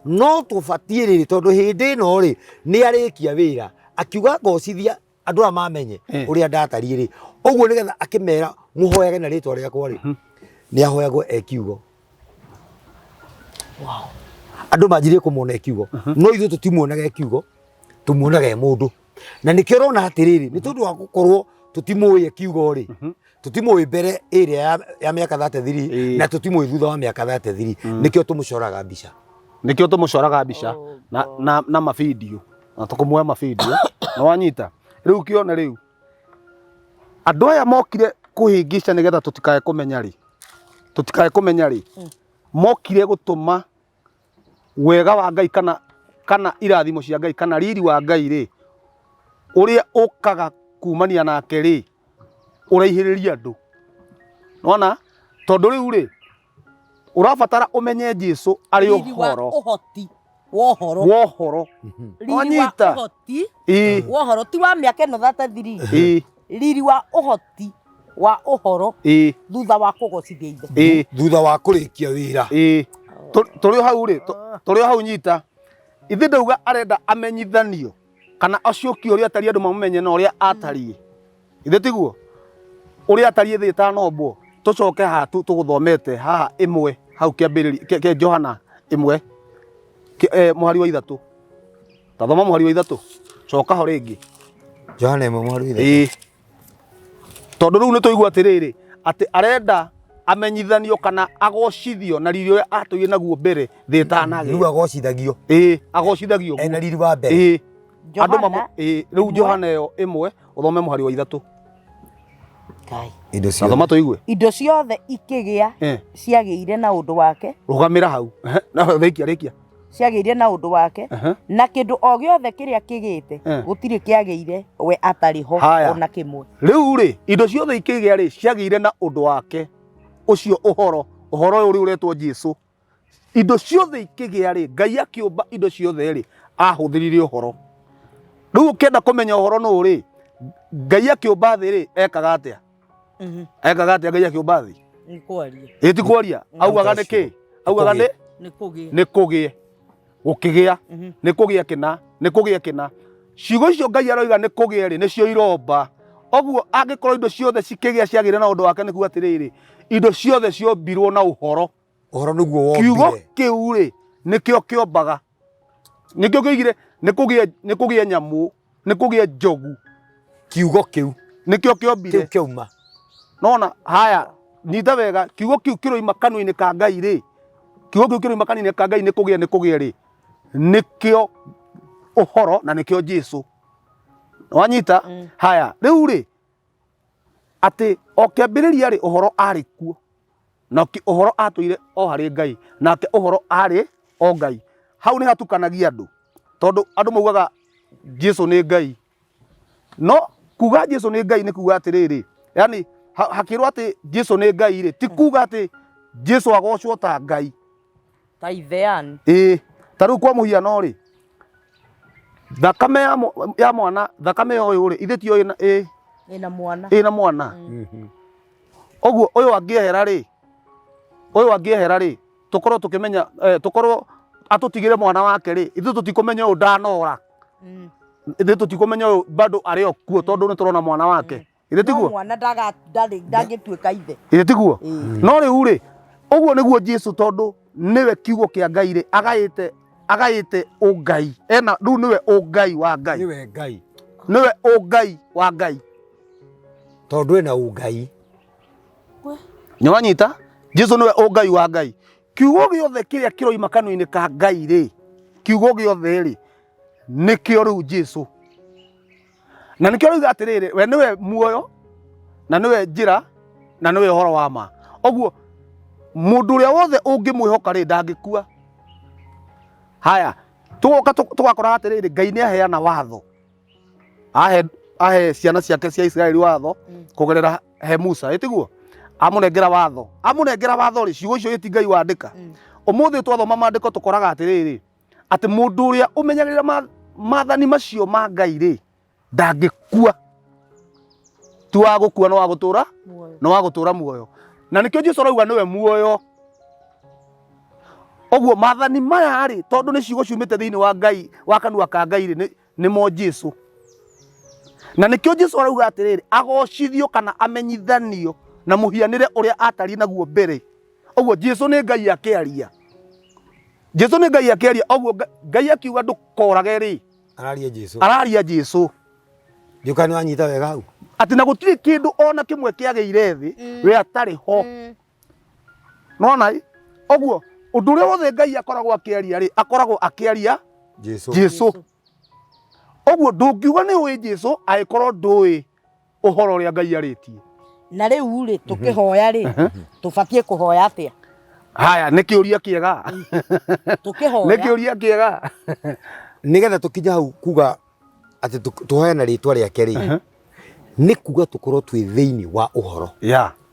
no tũbatie rĩrĩ tondũ hindi ino ri nĩ arĩkia wĩra akiuga ngocithia andũ a mamenye ũrĩa ndatarie ri ũguo nĩgetha akĩmera muhoyage na ritwa riakwa ri nĩ ahoyagwo ekiugo andu manjirie kumona ekiugo no ithu tutimuonaga ekiugo tumuonaga mundu na nikio rona atiriri ni tondu wa gukorwo tutimui ekiugo ri tutimui mbere area ya miaka 33 na tutimui thutha wa miaka 33 nikio tumucoraga mbica na mavideo na tukumuoya mavideo na wanyita riu kiona riu andu aya mokire kuhingisha nigetha tutikae kumenya ri mokire gutuma wega wa Ngai kana irathimo cia Ngai kana riri wa Ngai ri uria ukaga kumania nake ri uraihiriria andu nona tondu riu ri urabatara umenye Jesu ari uhoro wohoro onyita wohoro ti wa miaka ino 33 riri wa uhoti wa uhoro thutha wa kugocithia ithe thutha wa kurikia wira turi hau nyita ithi ndauga arenda amenyithanio kana acioki uria atari andu mamumenye na uria atarie ithi tiguo uria atarie thi tanombwo tucoke ha tuguthomete haha imwe hau kiambiriri ke Johana imwe muhari wa 3 tathoma muhari wa 3 coka ho ringi Johana imwe muhari wa 3 tondu riu ni tuigua atiriri ati arenda amenyithanio kana agocithio na riri uria atuire naguo mbere thi tanage riu agocithagio agocithagio na riri wa mbere Johana riu Johana yo imwe uthome muhari wa 3 Kai indo cio thoma tuigue indo ciothe ikigĩa ciagĩire na ũndũ wake rugamira hau na rekia ciagĩire na ũndũ wake na kĩndũ o gĩothe kĩrĩa kĩgĩte gũtirĩ kĩagĩire we atarĩ ho ona kĩmwe rĩu rĩ indo ciothe ikĩgĩa rĩ ciagĩire na ũndũ wake ũcio ũhoro ũrĩa ũretwo Jesũ indo ciothe ikĩgĩa rĩ Ngai akĩũmba indo ciothe rĩ ahũthĩrire ũhoro rĩu ũkĩenda kũmenya ũhoro nũ rĩ Ngai akĩũmba thĩ rĩ ekaga atĩa ekaga atĩa Ngai akĩũmba thĩ nĩ kwaria ĩti kwaria augaga nĩkĩ augaga nĩ kũgĩe gũkĩgĩa nĩ kũgĩa kĩna nĩ kũgĩa kĩna ciugo icio Ngai aroiga nĩ kũgĩa rĩ nĩcio iromba oguo angĩkorwo indo ciothe cikĩgĩa ciagĩire na ũndũ wake nĩkuo atĩrĩrĩ indo ciothe ciombirwo na ũhoro nĩguo wombire kiugo kĩu rĩ nĩkĩo kĩombaga nĩkĩo kĩoigire nĩ kũgĩa nyamũ nĩ kũgĩa njogu kiugo kĩu nĩkĩo kĩombire kĩauma nona haya nyita wega kiugo kĩu kĩroima kanua-inĩ ka Ngai rĩ kiugo kĩu kĩroima kanua-inĩ ka Ngai nĩ kũgĩa rĩ nĩkĩo ũhoro na nĩkĩo Jesũ wanyita haya rĩu rĩ atĩ o kĩambĩrĩria rĩ ũhoro arĩ kuo na ũhoro atũire o harĩ Ngai nake ũhoro arĩ o Ngai hau nĩ hatukanagia andũ tondũ andũ maugaga Jesũ nĩ Ngai no kuga Jesũ nĩ Ngai nĩ kuga atĩrĩrĩ yani hakĩrwo atĩ Jesũ nĩ Ngai rĩ ti kuga atĩ Jesũ agocwo ta Ngai ta ithe yani ta rĩu kwa mũhiano rĩ thakame ya mwana thakame ũyũ rĩ ithe ti ĩna mwana ũguo ũyũ angĩehera rĩ tũkorwo tũkĩmenya tũkorwo atũtigĩre mwana wake rĩ ithe tũtikũmenya ũyũ ndanora ithe tũtikũmenya ũyũ bado arĩ o kuo tondũ nĩ tũrona mwana wake ithe tiguo mwana ndangĩtuĩka ithe ithe tiguo no rĩu rĩ ũguo nĩguo Jesũ tondũ nĩwe kiugo kĩa Ngai rĩ agaĩte ũngai ena rĩu nĩwe ũngai wa Ngai nĩwe ũngai wa Ngai tondũ ena ũngai nĩwanyita Jesũ nĩwe ũngai wa Ngai kiugo gĩothe kĩrĩa kĩroima kanua-inĩ ka Ngai rĩ kiugo gĩothe rĩ nĩkĩo rĩu Jesũ na nĩkĩo rĩu atĩrĩrĩ we nĩwe muoyo na nĩwe njĩra na nĩwe ũhoro wa ma ũguo mũndũ ũrĩa wothe ũngĩmwĩhoka rĩ ndangĩkua haya tũgakora atĩrĩrĩ Ngai nĩ aheana watho ahe ciana ciake cia Isiraeli watho kũgerera he Musa ĩtiguo amũnengera watho rĩ ciugo icio ĩti Ngai wandĩka ũmũthĩ twathoma maandĩko tũkoraga atĩrĩrĩ atĩ mũndũ ũrĩa ũmenyagĩrĩra maathani macio ma Ngai rĩ ndangĩkua ti wa gũkua no wa gũtũra muoyo na nĩkĩo Jesũ arauga nĩwe muoyo ũguo maathani maya rĩ tondũ nĩ ciugo ciumĩte thĩinĩ wa Ngai wa kanua ka Ngai rĩ nĩmo Jesũ na nĩkĩo Jesũ arauga atĩrĩrĩ agocithio kana amenyithanio na mũhianĩre ũrĩa atariĩ naguo mbere ũguo Jesũ nĩ Ngai akĩaria ũguo Ngai akiuga ndũkorage rĩ araria Jesũ nĩũka nĩwanyita wega hau atĩ na gũtirĩ kĩndũ ona kĩmwe kĩagĩire thĩ we atarĩ ho nona ũguo ũndũ ũrĩa wothe Ngai akoragwo akĩaria rĩ akoragwo akĩaria Jesũ ũguo ndũngiuga nĩ ũĩ Jesũ angĩkorwo ndũĩ ũhoro ũrĩa Ngai arĩtie na rĩu rĩ tũkĩhoya rĩ tũbatiĩ kũhoya atĩa haya nĩ kĩũria kĩega nĩ kĩũria kĩega nĩgetha tũkinya hau kuga atĩ tũhoya na rĩtwa rĩake rĩ nĩ kuga tũkorwo twĩ thĩinĩ wa ũhoro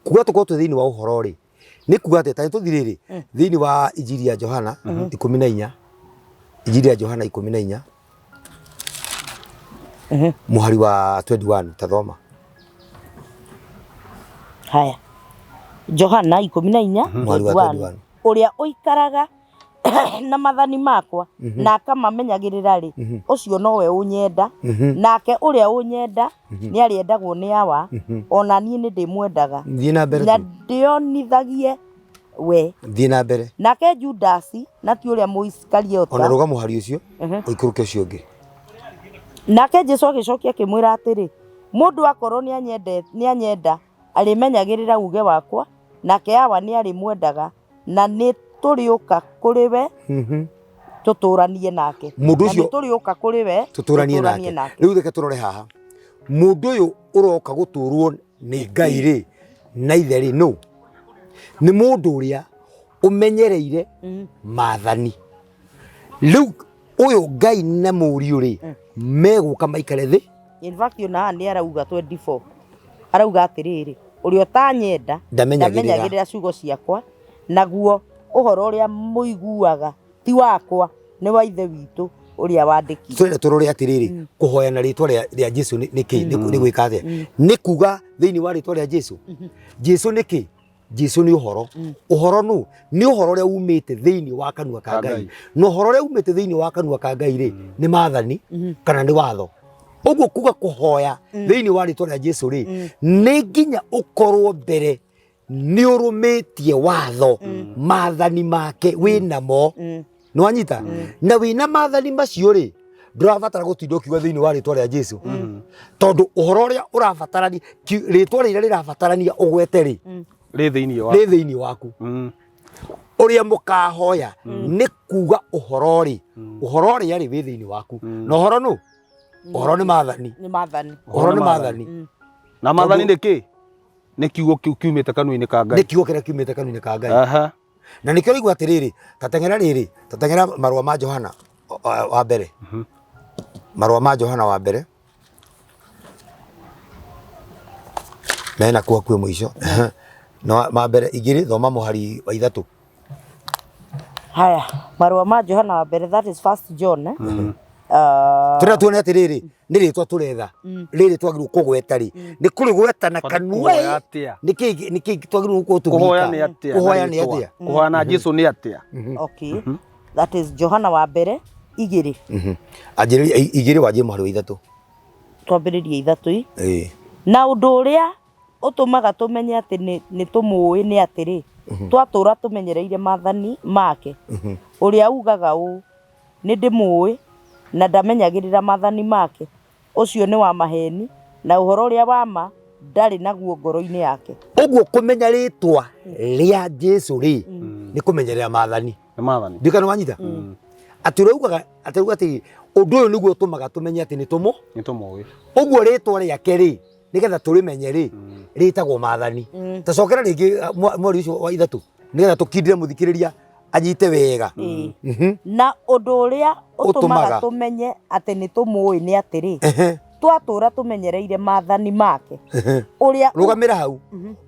kuga tũkorwo twĩ thĩinĩ wa ũhoro rĩ nĩ kuga atĩ ta tũthi rĩrĩ thĩinĩ wa injiri ya Johana 14 injiri ya Johana 14 muhari wa 21 tathoma haya Johana 14:21 ũrĩa ũikaraga na mathani makwa na akamamenyagĩrĩra rĩ ũcio nowe ũnyenda nake ũrĩa ũnyenda nĩ arĩendagwo nĩ awa ona niĩ nĩ ndĩmwendaga na ndĩonithagie we thiĩ na mbere nake Judasi na ti ũrĩa Mũisikariota ona ruga mũhari ũcio ũikũrũke ũcio ũngĩ nake Jesũ agĩcokia akĩmwĩra atĩrĩ mũndũ akorwo nĩ anyenda arĩmenyagĩrĩra uge wakwa nake awa nĩ arĩmwendaga na nĩ tũrĩũka kũrĩ we tuturanie nake mundu ucio turi uka kuri we tuturanie nake riu reke turore haha mundu uyu uroka guturwo ni Ngai ri na ithe ri no ni mundu uria umenyereire maathani riu uyu Ngai na muriu ri meguka maikare thi. In fact yona ni arauga 24 arauga atiriri uri utanyenda ndamenyagirira ciugo ciakwa naguo uhoro uria muiguaga ti wakwa ni wa ithe witu uria wandiki twende turore atiriri kuhoya na ritwa ria Jesu ni gwika atia ni kuga thiini wa ritwa ria Jesu Jesu niki Jesu ni uhoro uhoro nu ni uhoro uria umite thiini wa kanua ka Ngai no uhoro uria umite thiini wa kanua ka Ngai ri ni maathani kana ni watho uguo kuga kuhoya thiini wa ritwa ria Jesu ri ni nginya ukorwo mbere ni urumitie watho maathani make winamo no anyita na wina maathani macio ri ndurabatara gutinda ukiuga thiini wa ritwa ria Jesu tondu uhoro uria urabatarani ritwa rira rirabatarania ugwete ri ri thiini waku uria mukahoya ni kuga uhoro ri ari wi thiini waku no uhoro nu uhoro ni maathani uhoro ni maathani na maathani ni ki ni kiugo kiumite kanua-ini ka Ngai ni kiugo kiria kiumite kanua-ini ka Ngai na nikio rigwa atiriri tatengera marua ma Johana wa mbere marua ma Johana wa mbere mena kwa kwe mwisho no ma mbere igiri thoma muhari wa ithatu. Haya marua ma Johana wa mbere, that is 1 John tira tuone atiriri ni ritwa turetha riri twagiru kugweta ri ni kurigweta na kanua niki twagiru kuhoya ni atia kuhoya na Jesu ni atia. Okay that is Johana wa mbere igiri ajiri igiri waje muhari wa ithatu twambiririe ithatu na undu uria utumaga tumenye ati ni tumuwi ni atiri twatura tumenyereire maathani make uria ugaga u ni ndimuwi na ndamenyagirira maathani make ucio ni wa maheni na uhoro uria wa ma ndari naguo ngoro-ini yake. Uguo kumenya ritwa ria Jesu ri ni kumenyerera maathani ndikana wanyita ati uraugaga ati undu uyu niguo utumaga tumenye ati ni tumuwi uguo ritwa riake ri nigetha turimenye ri ritagwo maathani tacokera ringi mwari ucio wa ithatu nigetha tukindire muthikiriria anyite wega na undu uria utumaga tumenye ati ni tumuwi ni atiri twatura tumenyereire maathani make uria rugamira hau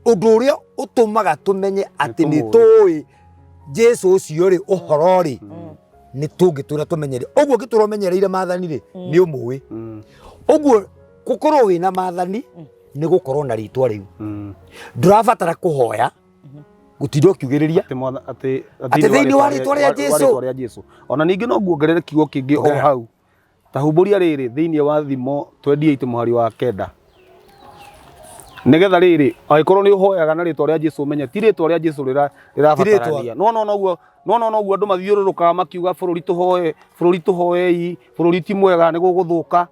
undu uria utumaga tumenye ati ni tuwi Jesu ucio ri uhoro ri ni tungitura tumenyere uguo gituromenyereire maathani ri ni umuwi uguo gukorwo wina maathani ni gukorwo na ritwa riu ndurabatara kuhoya gutinda ukiugiriria ati thiini wa ritwa ria Jesu ona ningi no nguongerere kiugo kingi o hau tahumburia riri thiini wa thimo 28 muhari wa 9 nigetha riri agikorwo ni uhoyaga na ritwa ria Jesu menye ti ritwa ria Jesu rirabatarania no uguo andu mathiururukaga makiuga bururi tuhoyei bururi ti mwega ni guguthuka.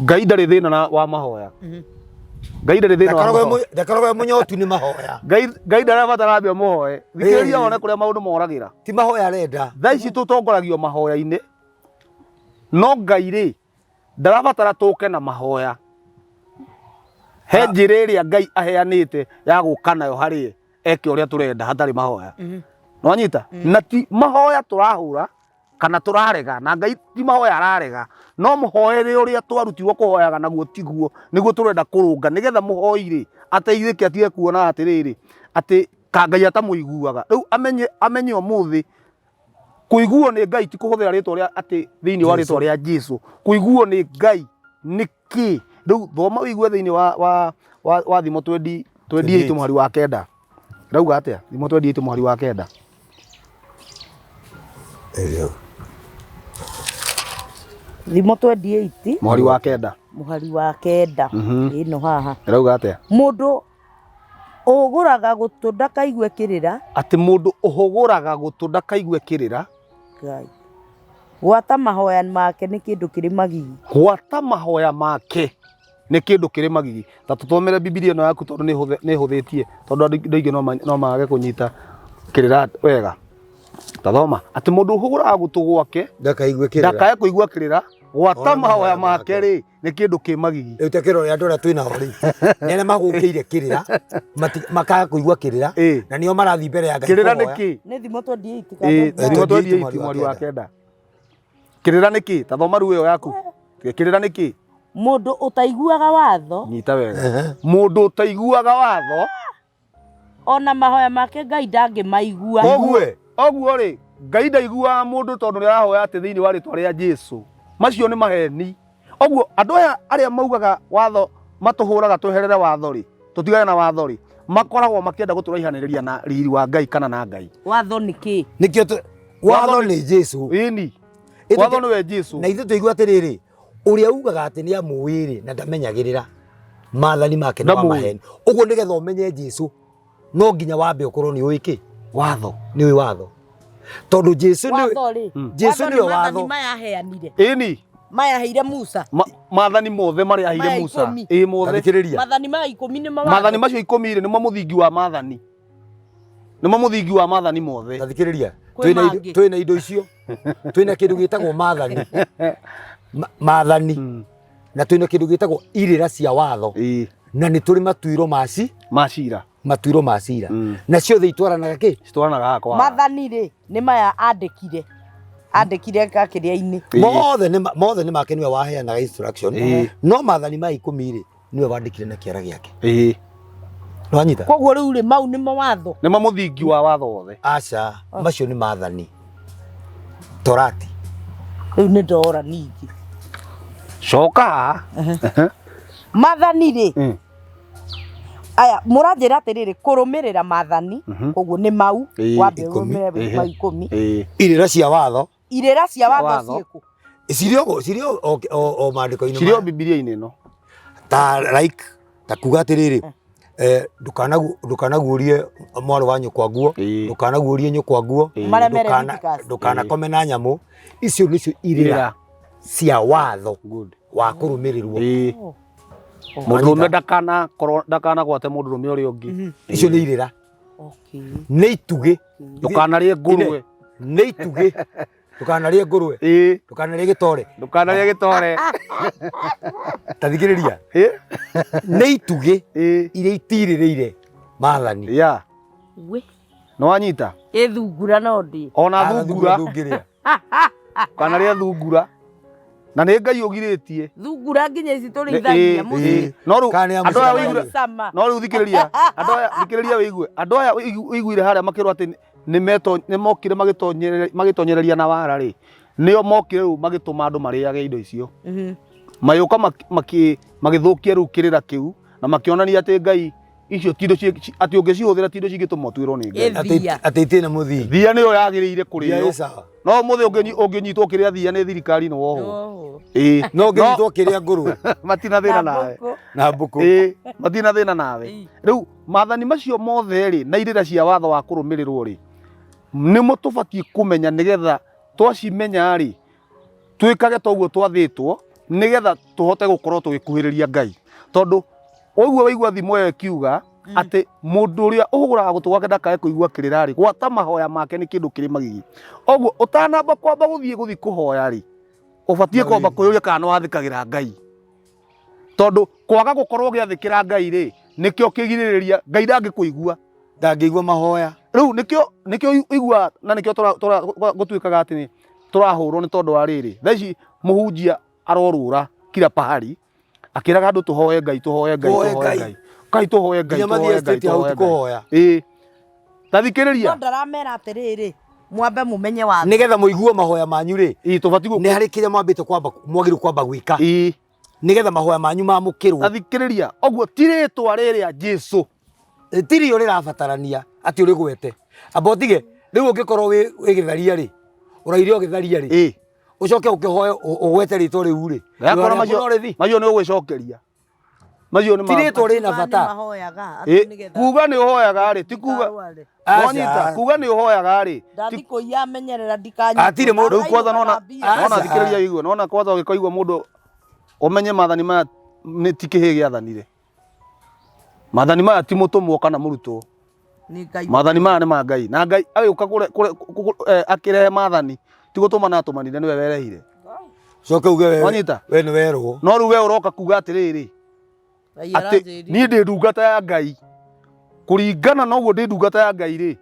Ngai ndari thina wa mahoya Ngai ndari thina wa ndakorogo munyotu ni mahoya Ngai ndarabatara ambia muhoye thikiriria one kuria maundu moragira ti mahoya renda thaa ici tutongoragio mahoya-ini no Ngai ri ndarabatara tuke na mahoya he njira iria Ngai aheanite ya guka nayo hari eke uria turenda hatari mahoya no anyita na ti mahoya turahura kana turarega na Ngai ti mahoya ararega no muhoere uria twarutirwo kuhoyaga naguo tiguo niguo turenda kurunga nigetha muhoire ateithike atige kuona atiriri ati ka Ngai atamuiguaga riu amenye umuthi kuiguo ni Ngai ti kuhuthira ritwa ria ati thiini wa ritwa ria Jesu kuiguo ni Ngai niki riu thoma wigue thiini wa thimo 28 muhari wa 9 rauga atia thimo 28 muhari wa 9 thimo 28 muhari wa 9 muhari wa 9 ino haha rauga atia mundu uhuguraga gutu ndakaigue kirira ati mundu uhuguraga gutu ndakaigue kirira Ngai gwata mahoya make ni kindu kiri magigi gwata mahoya make ni kindu kiri magigi ta tutomere Biblia no yaku tondu ni huthitie tondu ndoingi no maage kunyita kirira wega tathoma ati mundu uhuguraga gutu gwake ndakaigue kirira ndakae kuigua kirira gwata mahoya make ri ni kindu kimagigi riu tekero ya ndora twina ho ri nene magukiire kirira makaga kuigua kirira na nio marathi mbere ya Ngai kirira niki ni thimo 28 thimo 28 mweri wa kenda kirira niki tathoma riu iyo yaku kirira niki mundu utaiguaga watho nyita wega mundu utaiguaga watho ona mahoya make Ngai ndangimaigua oguo ri Ngai ndaiguaga mundu tondu ni arahoya ati thiini wa ritwa ria Jesu macio ni maheni oguo andu aya aria maugaga watho matuhuraga tweherere watho ri tutigane na watho ri makoragwo makienda guturaihaniriria na riri wa Ngai kana na Ngai watho niki nikio watho ni Jesu ini watho ni we Jesu na ithu tuigua atiriri uria ugaga ati ni amuwiri na ndamenyagirira maathani make na maheni uguo nigetha umenye Jesu no nginya wambe ukorwo ni uiki watho ni wi watho tondu Jesu ni Jesu ni watho maya heanire ini maya heire Musa maathani mothe mari aheire Musa mothe thikiriria maathani maya 10 ni maathani macio 10 ri ni muthingi wa maathani ni muthingi wa maathani mothe thikiriria twina indo icio twina kindu gitagwo maathani maathani na twina kindu gitagwo irira cia watho na ni turi matuiro macira matuiro macira na ciothe itwaranaga ki citwaranaga kwa maathani ri ni maya andikire kakiria-ini mothe ni make niwe waheanaga instruction no maathani ma 10 ri niwe wandikire na kiara giake nwanyita koguo riu ri mau ni mawatho ni mamuthingi wa watho wothe aca macio ni maathani torati riu ni ndora ningi coka maathani ri aya muranjira atiriri kurumirira maathani koguo ni mau wambe urumire ma 10 irira cia watho ciku cirio o maandiko-ini cirio bibilia-ini no ta like ta kuga atiriri ndukanaguurie mwari wa nyukwa nguo ndukanaguurie nyukwa nguo ndukanakome na nyamu icio nicio irira cia watho wa kurumirirwo murume ndakana gwate murume uria ungi icio ni irira ni itugi ndukanarie ngurwe ni itugi ndukanarie ngurwe ndukanarie gitore tathikiriria ni itugi iria itiririire maathani no wanyita thungura no ndi ona thungura kanaria thungura na nä Ngai å girä thungura nginya ici tå rä ithagia no rä u thikä rä ria thikä rä ria wä igue andå aya wä iguire harä a makä rwo atä nä mokire magä tonyereria na wara rä nä o mokire rä u magä tå ma andå marä age indo icio mayå ka magä thå kia rä u kä rä ra kä u na makä onania atä Ngai icio tindo atä å ngä cihå thä ra tindo cingä tå ma å tuä rwo nä Ngai atä itä na må thingi thia nä yo yagä rä ire kå rä o no må thä å ngä nyitwo kä rä a thia nä thirikari nä wohwo no ngä nyitwo kä rä a ngå matina thä na nawe na mbå matina thä na nawe rä u maathani macio mothe rä na irä ra cia watho wa kå rå mä rä rwo rä nä mo tå batiä kå menya nä getha twacimenya rä twä kage toguo twathä two nä getha tå hote gå korwo tå gä kuhä rä ria Ngai tondå oiguo waigua thimo ĩyo ĩkiuga atĩ mũndũ ũrĩa ũhũraga gũtũ gwake ndakae kũigua kĩrĩra rĩ gwata mahoya make nĩ kĩndũ kĩrĩ magigi. Oguo ũtanamba kwamba gũthiĩ kũhoya rĩ ũbatiĩ kwamba kwĩyũria kana nĩ wathĩkagĩra Ngai, tondũ kwaga gũkorwo ũgĩathĩkĩra Ngai rĩ nĩkĩo kĩgirĩrĩria Ngai ndangĩigua mahoya. Rĩu nĩkĩo igua na nĩkĩo gũtuĩkaga atĩ tũrahũrwo nĩ tondũ wa rĩrĩ thaa ici mũhunjia arorũra kila pahali akĩraga andũ tũhoe Ngai tũhoe Ngai Kai tũhoe Ngai tũhoe Ngai. Tathikĩrĩria ndaramera atĩrĩrĩ mwambe mũmenye watho nĩgetha mũigue mahoya manyu rĩ tũbatiĩ nĩ harĩ kĩrĩa mwambĩte mwagĩrĩirwo kwamba gwĩka nĩgetha mahoya manyu mamũkĩrwo. Tathikĩrĩria oguo ti rĩtwa rĩrĩa Jesũ tirio rĩrabatarania atĩ ũrĩgwete amba ũtige rĩu ũngĩkorwo wĩ gĩtharia rĩ ũraire o gĩtharia rĩ ucoke ũkĩhoe ũgwete rĩtwa rĩu rĩ macio nĩ ũgwĩcokeria macio nĩ tirĩtwa rĩna bata kuga nĩ ũhoyaga rĩ ti kuga wanyita kuga nĩ ũhoyaga rĩ ndathikũia amenyerera ndikanya atirĩ mũndũ rĩu kwanza nona thikĩrĩria igwe nona kwanza ũgĩkoigua mũndũ ũmenye maathani maya nĩ ti kĩhĩ gĩathanire maathani maya ti mũtũmwo kana mũrutwo Maathani maya nĩ ma Ngai na Ngai agĩũka akĩrehe maathani ti gũtũmana atũmanire nĩwe werehire coke uge we wanyita we nĩ werwo no rĩu we ũroka kuga atĩrĩrĩ atĩ niĩ ndĩ ndungata ya Ngai kũringana na ũguo ndĩ ndungata ya Ngai rĩ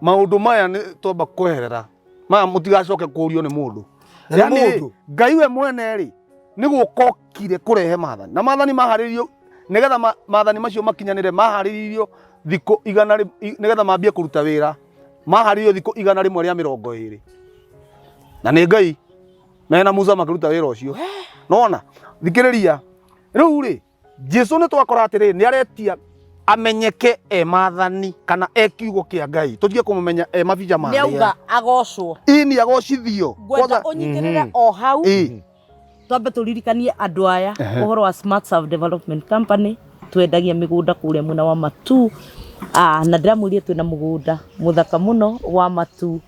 maũndũ maya nĩ twamba kweherera maya mũtigacoke kũũrio nĩ mũndũ yani Ngai we mwene rĩ nĩ gũkokire kũrehe maathani na maathani maharĩrio nĩgetha maathani macio makinyanĩre maharĩrio thikũ 100 nĩgetha mambie kũruta wĩra maharĩrio thikũ 120 na nĩ Ngai mena Musa makĩruta wĩra ũcio nona thikĩrĩria rĩu rĩ Jesu nĩ twakora atĩrĩ nĩ aretia amenyeke maathani kana kiugo kĩa Ngai tũtige kũmũmenya mabica ma nĩ auga agocwo ini agocithio gwetha ũnyitĩrĩre o hau twambe tũririkanie andũ aya ũhoro wa Smart Serve Development Company twendagia mĩgũnda kũrĩa mwena wa Matu na ndĩramwĩria twĩna mũgũnda mũthaka mũno wa Matu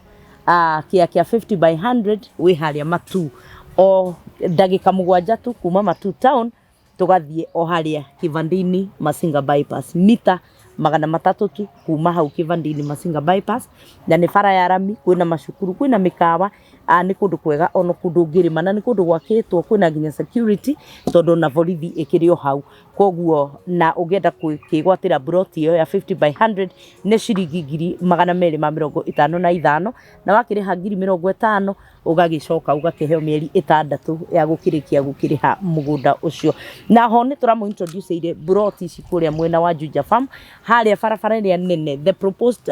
kĩa 50 by 100 wĩ harĩa Matu o ndagĩka 7 tu kuma Matu town tũgathiĩ o harĩa kĩvandĩ-inĩ Masinga bypass mita 300 tu kuma hau kĩvandĩ-inĩ Masinga bypass na nĩ bara ya rami kwĩna macukuru kwĩna mĩkawa nĩ kũndũ kwega ono kũndũ ngĩrĩma na nĩ kũndũ gwakĩtwo kwĩna nginya security tondũ na borithi ĩkĩrĩ o hau koguo na ũngĩenda kwĩgwatĩra broti ĩyo ya 50 by 100 nĩ ciringi 255 na wakĩrĩha 50,000 ũgagĩcoka ũgakĩheo mĩeri 6 ya gũkĩrĩkia gũkĩrĩha mũgũnda ũcio na ho nĩ tũramũ introduce ire broti ici kũrĩa mwena wa Juja Farm harĩa barabara ĩrĩa nene the proposed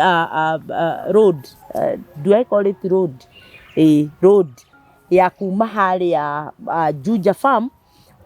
road do I call it road road ya kuma harĩa Juja Farm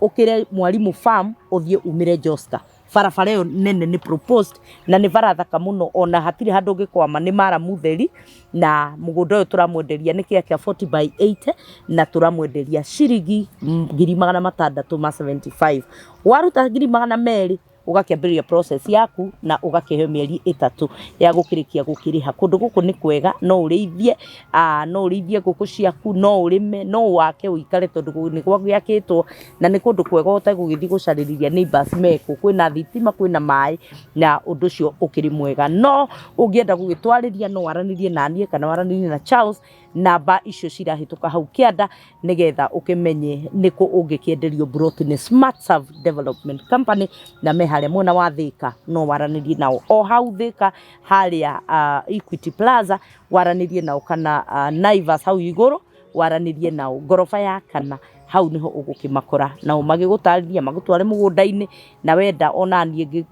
ukire Mwalimu Farm uthie umire Joska barabara ĩyo nene ni proposed na ni barathaka muno ona hatirĩ handũ ngĩkwama ni mara mutheri na mũgũnda ũyũ tũramwenderia nĩ kĩa 40 by 80 na tũramwenderia ciringi 675 waruta 200 ũgakĩambĩrĩria process yaku na ũgakĩheo mĩeri 3 ya gũkĩrĩkia gũkĩrĩha kũndũ gũkũ nĩ kwega no ũrĩithie ngũkũ ciaku no ũrĩme no wake ũikare tondũ nĩ gwakĩtwo na nĩ kũndũ kwega ũtegũgĩthiĩ gũcarĩrĩria neighbors meku kwĩna thitima kwĩna maĩ na ũndũ ũcio ũkĩrĩ mwega no ũngĩenda gũgĩtwarĩria no waranĩrie na niĩ kana waranĩrie na Charles namba icio cirahĩtũka hau kĩanda nĩgetha ũkĩmenye nĩkũ ũngĩkĩenderio broti nĩ Smart Serve Development Company na me harĩa mwena wa Thika no waranĩrie nao o hau Thika harĩa Equity Plaza waranĩrie nao kana Naivas hau igũrũ waranĩrie nao ngorofa ya kana hau niho ũgũkĩmakora nao magĩgũtarĩria magũtware mũgũnda-inĩ na wenda ona niĩ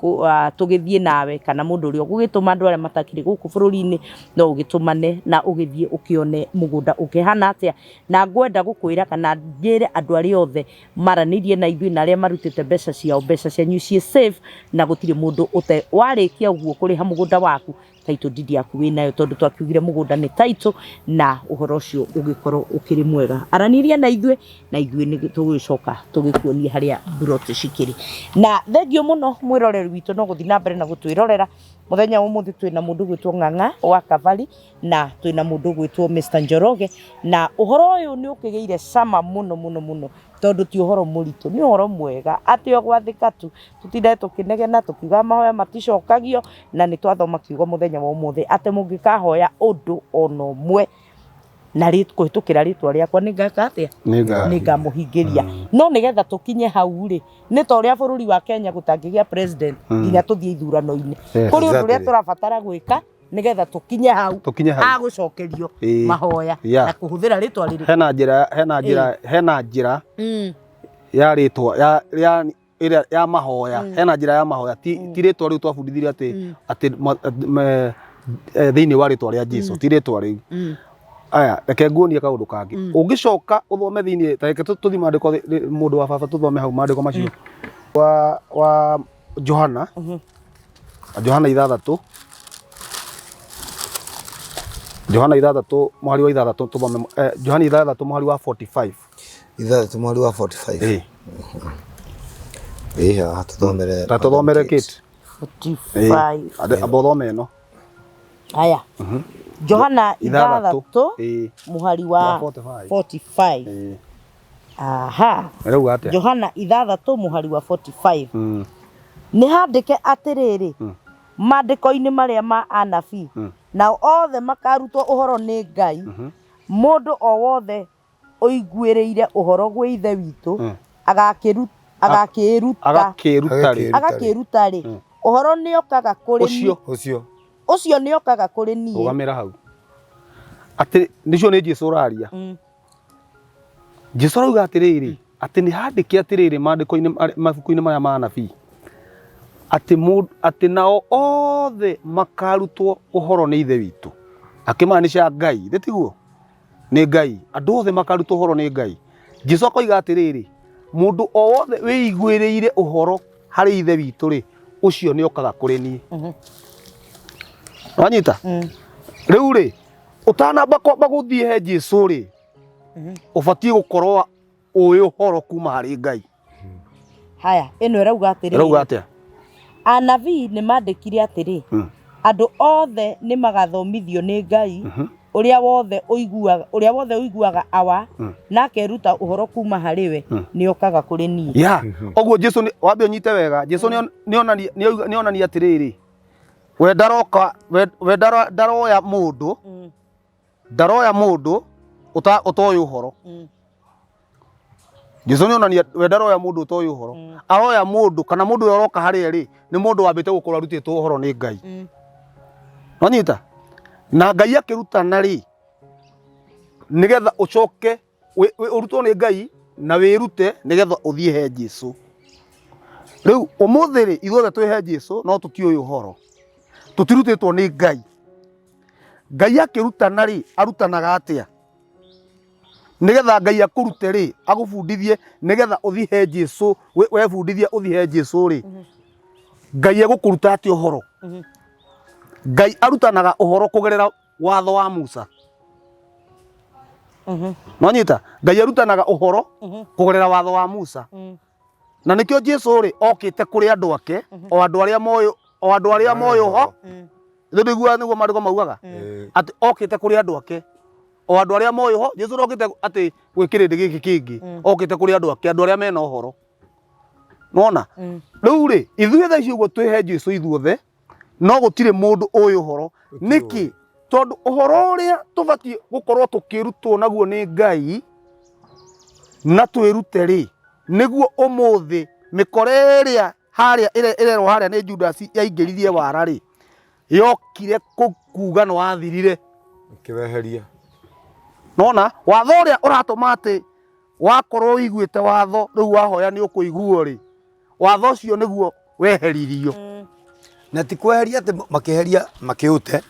tũgĩthiĩ nawe kana mũndũ ũrĩa ũgũgĩtũma andũ arĩa matakĩrĩ gũkũ bũrũri-inĩ no ũgĩtũmane na ũgĩthiĩ ũkĩone mũgũnda ũkĩhana atĩa na ngwenda gũkwĩra kana njĩre andũ arĩa othe maranĩirie na ithuĩ na arĩa marutĩte mbeca ciao mbeca cianyu ciĩ safe na gũtirĩ mũndũ warĩkia ũguo kũrĩha mũgũnda waku title deed yaku wĩnayo tondũ twakiugire mũgũnda nĩ title na ũhoro ũcio ũgĩkorwo ũkĩrĩ mwega aranĩria na ithuĩ nĩ tũgũcoka tũgĩkuonia harĩa broti cikĩrĩ na thengio mũno mwĩroreri witũ no gũthiĩ na mbere na gũtwĩrorera muthenya ũmũthĩ twĩna mũndũ gwĩtwo Ng'ang'a wa Kavari na twĩna mũndũ gwĩtwo Mr Njoroge na ũhoro ũyũ nĩ ũkĩgĩire cama mũno tondũ ti ũhoro mũritũ nĩ ũhoro mwega atĩ o gwathĩka tu tũtindaga tũkĩnegena tũkiuga mahoya maticokagio na nĩ twathoma kiugo mũthenya wa ũmũthĩ atĩ mũngĩkahoya ũndũ ona ũmwe na kũhĩtũkĩra rĩtwa rĩakwa nĩ ngaka atĩa nĩ ngamũhingĩria no nĩgetha tũkinye hau rĩ nĩ ta ũrĩa bũrũri wa Kenya gũtangĩgĩa president nginya tũthiĩ ithurano-inĩ kũrĩ ũndũ ũrĩa tũrabatara gwĩka nĩgetha tũkinye hau agũcokerio mahoya na kũhũthĩra rĩtwa rĩrĩ hena njĩra ya rĩtwa ya mahoya hena njĩra ya mahoya ti rĩtwa rĩu twabundithirie atĩ thĩinĩ wa rĩtwa rĩa Jesũ ti rĩtwa rĩu aya reke nguonie kaũndũ kangĩ ũngĩcoka ũthome thĩinĩ ta reke tũthiĩ maandĩko mũndũ wa baba tũthome hau maandĩko macio wa Johana Johana 6 mũhari wa 6 tũthome Johana 6 mũhari wa 45 mũhari wa 45 tũthomere kit 45 abothome no aya Johana 6 muhari wa 45 aha Johana 6 muhari wa 45 nĩ handĩke atĩrĩrĩ mandĩko-inĩ marĩa ma anabii nao othe makarutwo ũhoro nĩ Ngai mũndũ o wothe ũiguĩrĩire ũhoro gwĩ ithe witũ agakĩruta rĩ ũhoro nĩ okaga kũrĩ ũcio nĩ okaga kũrĩ niĩ ũgamĩra hau atĩ nĩcio nĩ Jesũ ũraria Jesũ arauga atĩrĩrĩ atĩ nĩ handĩke atĩrĩrĩ mandĩko-inĩ mabuku-inĩ maya ma anabii atĩ nao othe makarutwo ũhoro nĩ ithe witũ akĩmaanisha Ngai ndĩtiguo nĩ Ngai andũ othe makarutwo ũhoro nĩ Ngai Jesũ akoiga atĩrĩrĩ mũndũ o wothe wĩiguĩrĩire ũhoro harĩ ithe witũ rĩ ũcio nĩ okaga kũrĩ niĩ wanyita rĩu rĩ ũtanamba kwamba gũthiĩ he Jesũ rĩ ũbatiĩ gũkorwo ũĩ ũhoro kuma harĩ Ngai haya ĩno ĩrauga atĩrĩrĩ anabii nĩ mandĩkire atĩrĩ andũ othe nĩ magathomithio nĩ Ngai ũrĩa wothe ũiguaga awa na akeruta ũhoro kuma harĩ we nĩ okaga kũrĩ niĩ ũguo Jesũ wambe ũnyite wega Jesũ nĩ onania atĩrĩrĩ we ndaroya mũndũ ũtoĩ ũhoro Jesũ nĩ onania we ndaroya mũndũ ũtoĩ ũhoro aroya mũndũ kana mũndũ ũrĩa ũroka harĩa rĩ nĩ mũndũ wambĩte gũkorwo arutĩtwo ũhoro nĩ Ngai wanyita na Ngai akĩrutana rĩ nĩgetha ũcoke ũrutwo nĩ Ngai na wĩrute nĩgetha ũthiĩ he Jesũ rĩu ũmũthĩ rĩ ithuothe twĩ he Jesũ no tũtiũĩ ũhoro tũtirutĩtwo nĩ Ngai Ngai akĩrutana rĩ arutanaga atĩa nĩgetha Ngai akũrute rĩ agũbundithie nĩgetha ũthiĩ he Jesũ webundithia ũthiĩ he Jesũ rĩ Ngai egũkũruta atĩa ũhoro Ngai arutanaga ũhoro kũgerera watho wa Musa nonyita Ngai arutanaga ũhoro kũgerera watho wa Musa na nĩkĩo Jesũ rĩ okĩte kũrĩ andũ ake o andũ arĩa moĩ ho nĩguo marĩgo maugaga atĩ okĩte kũrĩ andũ ake o andũ arĩa moĩ ho Jesũ okĩte atĩ gwĩ kĩrĩndĩ gĩkĩ kĩngĩ okĩte kũrĩ andũ ake andũ arĩa mena ũhoro nona rĩu rĩ ithuĩ thaa ici ũguo twĩ he Jesũ ithuothe no gũtirĩ mũndũ ũĩ ũhoro nĩkĩ tondũ ũhoro ũrĩa tũbatiĩ gũkorwo tũkĩrutwo naguo nĩ Ngai na twĩrute rĩ nĩguo ũmũthĩ mĩkora ĩrĩa harĩa ĩrerwo harĩa nĩ Judasi yaingĩririe wara rĩ yokire kuga nĩ wathirire ũkĩweheria nona watho ũrĩa ũratũma atĩ wakorwo wĩiguĩte watho rĩu wahoya nĩ ũkũiguo rĩ watho ũcio nĩguo weheririo na ti kweheria atĩ makĩheria makĩũte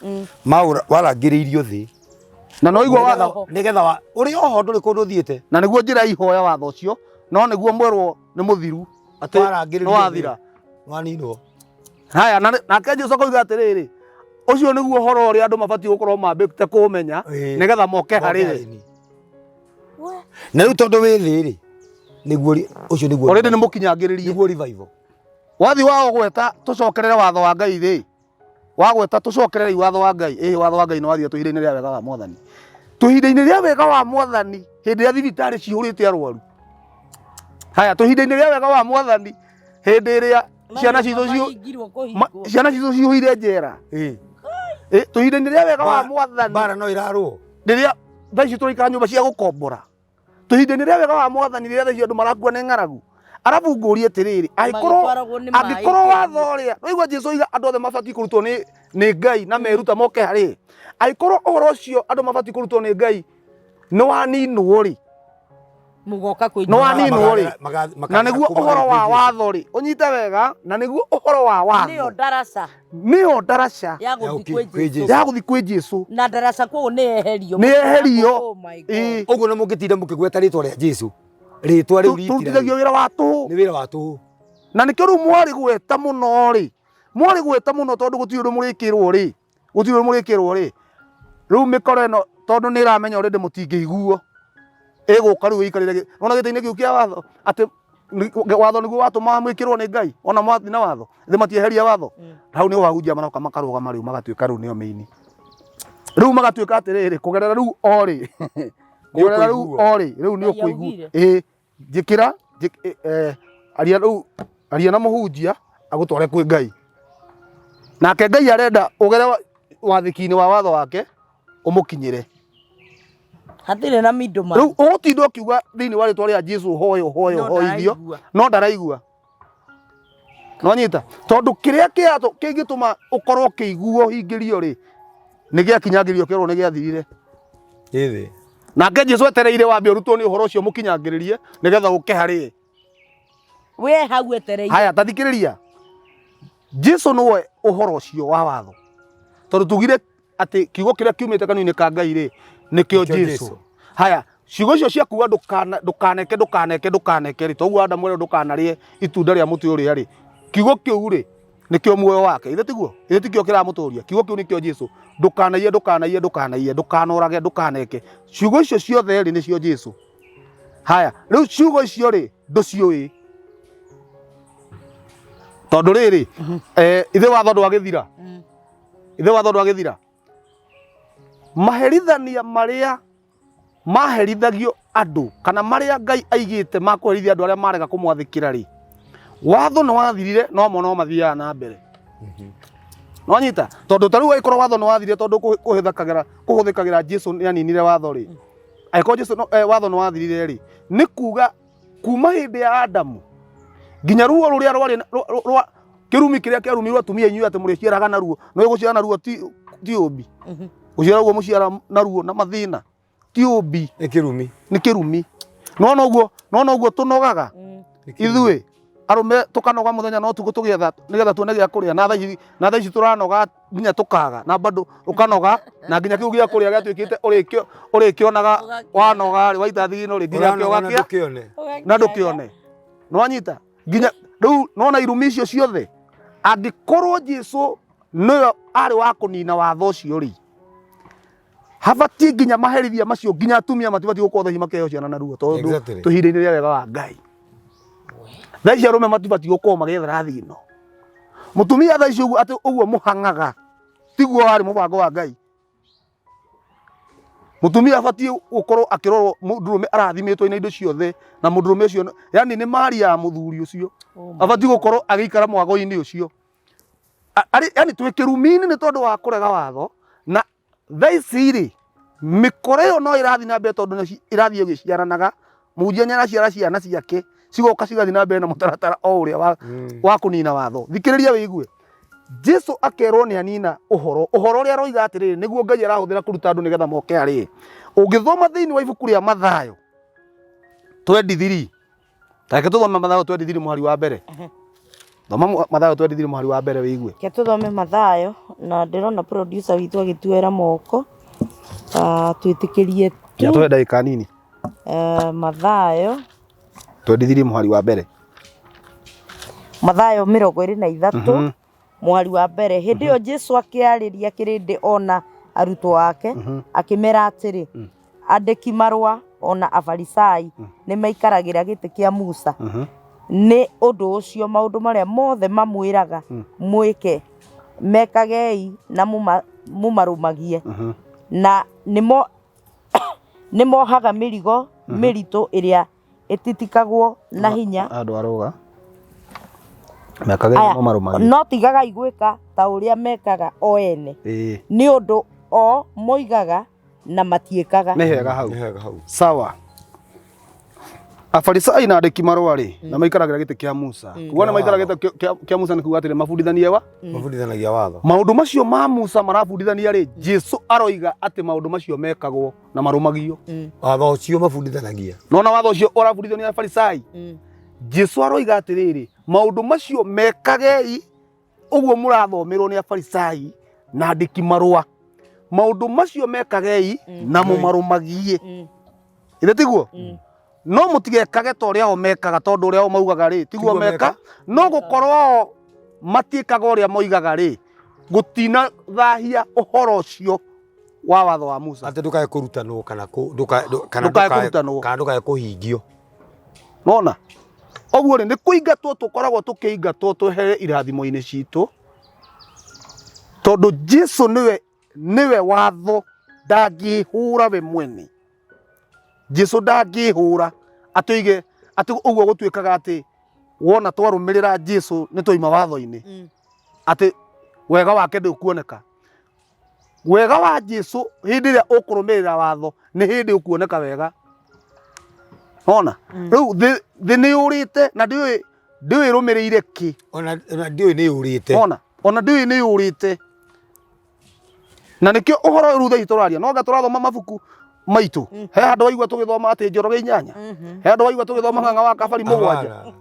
warangĩrĩirio thĩ na no igua watho nĩgetha ũrĩ oho ndũrĩ kũndũ ũthiĩte na nĩguo njĩra ihoya watho ũcio no nĩguo mwerwo nĩ mũthiru atĩ nĩ wathira waninwo haya nake Jesũ akoiga atĩrĩrĩ ũcio nĩguo ũhoro ũrĩa andũ mabatiĩ gũkorwo mambĩte kũũmenya nĩgetha moke harĩ we na rĩu tondũ wĩ thĩ rĩ nĩguo ũcio nĩguo already nĩ mũkinyangĩrĩrie nĩguo revival wathi wagweta tũcokerere watho wa Ngai rĩ wagweta tũcokerere watho wa Ngai watho wa Ngai nĩ wathia tũhinde-inĩ rĩa wega wa Mwathani tũhinde-inĩ rĩa wega wa Mwathani hĩndĩ ĩrĩa thibitarĩ cihũrĩte arwaru haya tũhinde-inĩ rĩa wega wa Mwathani hĩndĩ ĩrĩa ciana citũ cihũire njera tũhinde-inĩ rĩa wega wa Mwathani bara no irarwo rĩrĩa thaa ici tũraikara nyũmba cia gũkombora tũhinde-inĩ rĩa wega wa Mwathani rĩrĩa thaa ici andũ marakua nĩ ng'aragu arabu ngũrie atĩrĩrĩ angĩkorwo watho ũrĩa ũigua Jesũ oiga andũ othe mabatiĩ kũrutwo nĩ Ngai na meruta moke harĩ angĩkorwo ũhoro ũcio andũ mabatiĩ kũrutwo nĩ Ngai nĩ waninwo rĩ nĩ waninwo rĩ na nĩguo ũhoro wa watho rĩ ũnyite wega na nĩguo ũhoro wa watho nĩyo ndaraca ya gũthiĩ kwĩ Jesũ na ndaraca kũu nĩ eherio ũguo nĩ mũngĩtinda mũkĩgweta rĩtwa rĩa Jesũ rĩtwa rĩu rĩtithagio wĩra wa tũhũ nĩ wĩra wa tũhũ na nĩkĩo rĩu mwarĩ gweta mũno rĩ mwarĩ gweta mũno tondũ gũtirĩ ũndũ mũrĩkĩrwo rĩ rĩu mĩkora ĩno tondũ nĩ ĩramenya already mũtingĩiguo ĩgũka rĩu ĩikarĩre ona gĩtĩ-inĩ kĩu kĩa watho atĩ watho nĩguo watũma mwĩkĩrwo nĩ Ngai ona mwathi na watho thĩ matieheria watho hau nĩho wahunjia maroka makarũgama rĩu magatuĩka rĩu nĩo mĩini rĩu magatuĩka atĩrĩrĩ kũgerera rĩu orĩ kũgerera rĩu orĩ rĩu nĩ ũkũigua njĩkĩra aria na mũhunjia agũtware kwĩ Ngai nake Ngai arenda ugere wathiki-inĩ wa watho wake umukinyire. Hatirĩ na middle man. Rĩu ũgũtinda ũkiuga thĩinĩ wa rĩtwa rĩa Jesũ hoithio no ndaraigua. No nyita tondũ kĩrĩa kĩngĩtũma ũkorwo kĩiguo hingĩrio rĩ nĩ gĩakinyagĩrio kĩrwo nĩ gĩathirire. Ĩthĩ. Nake Jesũ etereire wambe ũrutwo nĩ ũhoro ũcio mũkinyangĩrĩrie nĩgetha ũke harĩ. We hau etereire. Haya tathikĩrĩria. Jesũ nĩwe ũhoro ũcio wa watho. Tondũ tugire atĩ kiugo kĩrĩa kiumĩte kanua-inĩ ka Ngai rĩ nĩkĩo Jesũ. Haya ciugo icio cia kuga ndũkaneke rĩ toguo Adamu rĩ ndũkanarĩe itunda rĩa mũtĩ ũrĩa rĩ kiugo kĩu rĩ nĩkĩo muoyo wake. Ithe tiguo? Ithe tikĩo kĩramũtũria. Kiugo kĩu nĩkĩo Jesũ. Ndũkanaiye, ndũkanorage, ndũkaneke. Ciugo icio ciothe rĩ nĩcio Jesũ. Haya rĩu ciugo icio rĩ ndũciũĩ. Tondũ rĩrĩ ithe watho ndwagĩthira. Ithe watho ndwagĩthira. Maherithania marĩa maherithagio andũ kana marĩa Ngai aigĩte makũherithia andũ arĩa marega kũmwathĩkĩra rĩ watho nĩ wathirire no mo no mathiaga na mbere. No nyita tondũ tarĩu agĩkorwo watho nĩ wathirire tondũ kũhũthĩkagĩra Jesũ nĩ aninire watho rĩ agĩkorwo Jesũ watho nĩ wathirire rĩ nĩ kuga kuma hĩndĩ ya Adamu nginya ruo rũrĩa rwarĩ kĩrumi kĩrĩa kĩarumirwo atumia inyuĩ atĩ mũrĩciaraga na ruo no gũciara na ruo ti ũmbi. Gũciara guo mũciara na ruo na mathĩna ti ũmbi. Nĩ kĩrumi. No noguo tũnogaga ithuĩ arũme tũkanoga mũthenya no tugo tũgĩetha nĩgetha tuone gĩa kũrĩa na thaa ici tũranoga nginya tũkaga na bado ũkanoga na nginya kĩu gĩa kũrĩa gĩatuĩkĩte ũrĩkĩonaga wanoga waita thigino rĩ nginya kĩo na ndũkĩone. No anyita nginya rĩu nona irumi icio ciothe angĩkorwo Jesũ nĩwe arĩ wa kũnina watho ũcio rĩ habatiĩ nginya maherithia macio nginya atumia matibatiĩ gũkorwo thaa ici makĩheo ciana na ruo tondũ tũhinda-inĩ rĩa wega wa Ngai. Thaa ici arũme matibatiĩ gũkorwo magĩethera thigino. Mũtumia thaa ici atĩ ũguo mũhangaga tiguo warĩ mũbango wa Ngai. Mũtumia abatiĩ gũkorwo akĩrorwo mũndũrũme arathimĩtwo ina indo ciothe na mũndũrũme ũcio yani nĩ mari ya mũthuri ũcio abatiĩ gũkorwo agĩikara mwago-inĩ ũcio. Yani twĩ kĩrumi-inĩ nĩ tondũ wa kũrega watho na thaa ici rĩ mĩkora ĩyo no ĩrathiĩ na mbere tondũ ĩrathiĩ ĩgĩciaranaga mũhunjia nĩaraciara ciana ciake cigoka cigathiĩ na mbere na mũtaratara o ũrĩa wa kũnina watho. Thikĩrĩria wĩigue Jesũ akerwo nĩ anina ũhoro ũrĩa aroiga atĩrĩrĩ nĩguo Ngai arahũthĩra kũruta andũ nĩgetha moke harĩ. Ũngĩthoma thĩinĩ wa ibuku rĩa Mathayo 23 reke tũthome Mathayo 23 mũhari wa mbere. Thoma Mathayo 23 mũhari wa mbere wĩigue. Ke tũthome Mathayo na ndĩrona producer witũ agĩtuĩra moko twĩtĩkĩrie tu. Tũhe ndagĩka nini. Mathayo 23 mũhari wa mbere. Mathayo 23 mwari wa mbere. Hĩndĩ ĩyo Jesũ akĩarĩria kĩrĩndĩ ona arutwo ake akĩmera atĩrĩ andĩki marũa ona afarisai nĩ maikaragĩra gĩtĩ kĩa Musa nĩ ũndũ ũcio maũndũ marĩa mothe mamwĩraga mwĩke mekagei na mũmarũmagie na nĩ mohaga mĩrigo mĩritũ ĩrĩa ĩtitikagwo na hinya andũ aroga mekagei na mũmarũmagie no tigagai gwĩka ta ũrĩa mekaga o ene nĩ ũndũ o moigaga na matiĩkaga. Nĩ hega hau. Sawa. Afarisai na andĩki marũa rĩ na maikaragĩra gĩtĩ kĩa Musa. Kuona maikaragĩra gĩtĩ kĩa Musa nĩ kuga atĩrĩ mabundithanagia watho. Maũndũ macio ma Musa marabundithania rĩ Jesũ aroiga atĩ maũndũ macio mekagwo na marũmagio. Watho ũcio mabundithanagia. Nona watho ũcio ũrabundithania Afarisai. Jesũ aroiga atĩrĩrĩ maũndũ macio mekagei ũguo mũrathomerwo nĩ Afarisai na andĩki marũa. Maũndũ macio mekagei na mũmarũmagie. Ithe tiguo? No mũtigekage ta ũrĩa o mekaga tondũ ũrĩa o maugaga rĩ tiguo meka no gũkorwo matiĩkaga ũrĩa moigaga rĩ gũtina thahia ũhoro ũcio wa watho wa Musa. Atĩ ndũkae kũrutanwo kana ndũkae kũhingio. Nona ũguo rĩ nĩ kũingatwo tũkoragwo tũkĩingatwo twehere irathimo-inĩ citũ tondũ Jesũ nĩwe watho ndangĩhũra we mwene. Jesũ ndangĩhũra atũige atĩ ũguo gũtuĩkaga atĩ wona twarũmĩrĩra Jesũ nĩ twoima watho-inĩ atĩ wega wake ndũkuoneka. Wega wa Jesu hĩndĩ ĩrĩa ũkũrũmĩrĩra watho nĩ hĩndĩ ũkuoneka wega. Ona rĩu thĩ nĩ yũrĩte na ndĩũĩ ĩrũmĩrĩire kĩ. Ona ndĩũĩ nĩ yũrĩte. Ona ndĩũĩ nĩ yũrĩte. Na nĩkĩo ũhoro ũyũ thaa ici tũraria no anga tũrathoma mabuku maitũ. He handũ waigua tũgĩthoma atĩ Njoroge 8. He handũ waigua tũgĩthoma Ng'ang'a wa Kabari 7.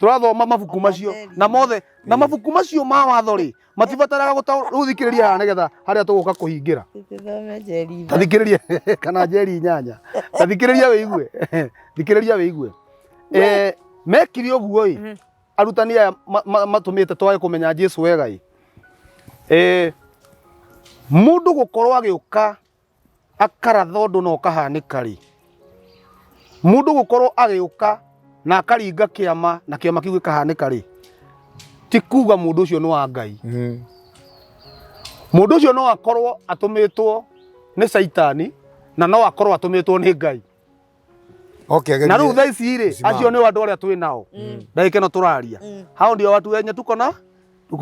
Tũrathoma mabuku macio na mothe na mabuku macio ma watho rĩ matibataraga gũthikĩrĩria haha nĩgetha harĩa tũgũka kũhingĩra. Thikĩrĩria kana njeri 8. Thikĩrĩria wĩigue. Thikĩrĩria wĩigue. Mekire ũguo ĩ arutani aya matũmĩte twage kũmenya Jesu wega ĩ. Mũndũ gũkorwo agĩũka akaratha ũndũ na ũkahanĩka rĩ. Mũndũ gũkorwo agĩũka na akaringa kĩama na kĩama kĩu gĩkahanĩka rĩ. Ti kuga mũndũ ũcio nĩ wa Ngai. Mũndũ ũcio no akorwo atũmĩtwo nĩ Saitani na no akorwo atũmĩtwo nĩ Ngai. Na rĩu thaa ici rĩ acio nĩ andũ arĩa twĩ nao. Ndagĩka ĩno tũraria. Hao ndio watu wenye tuko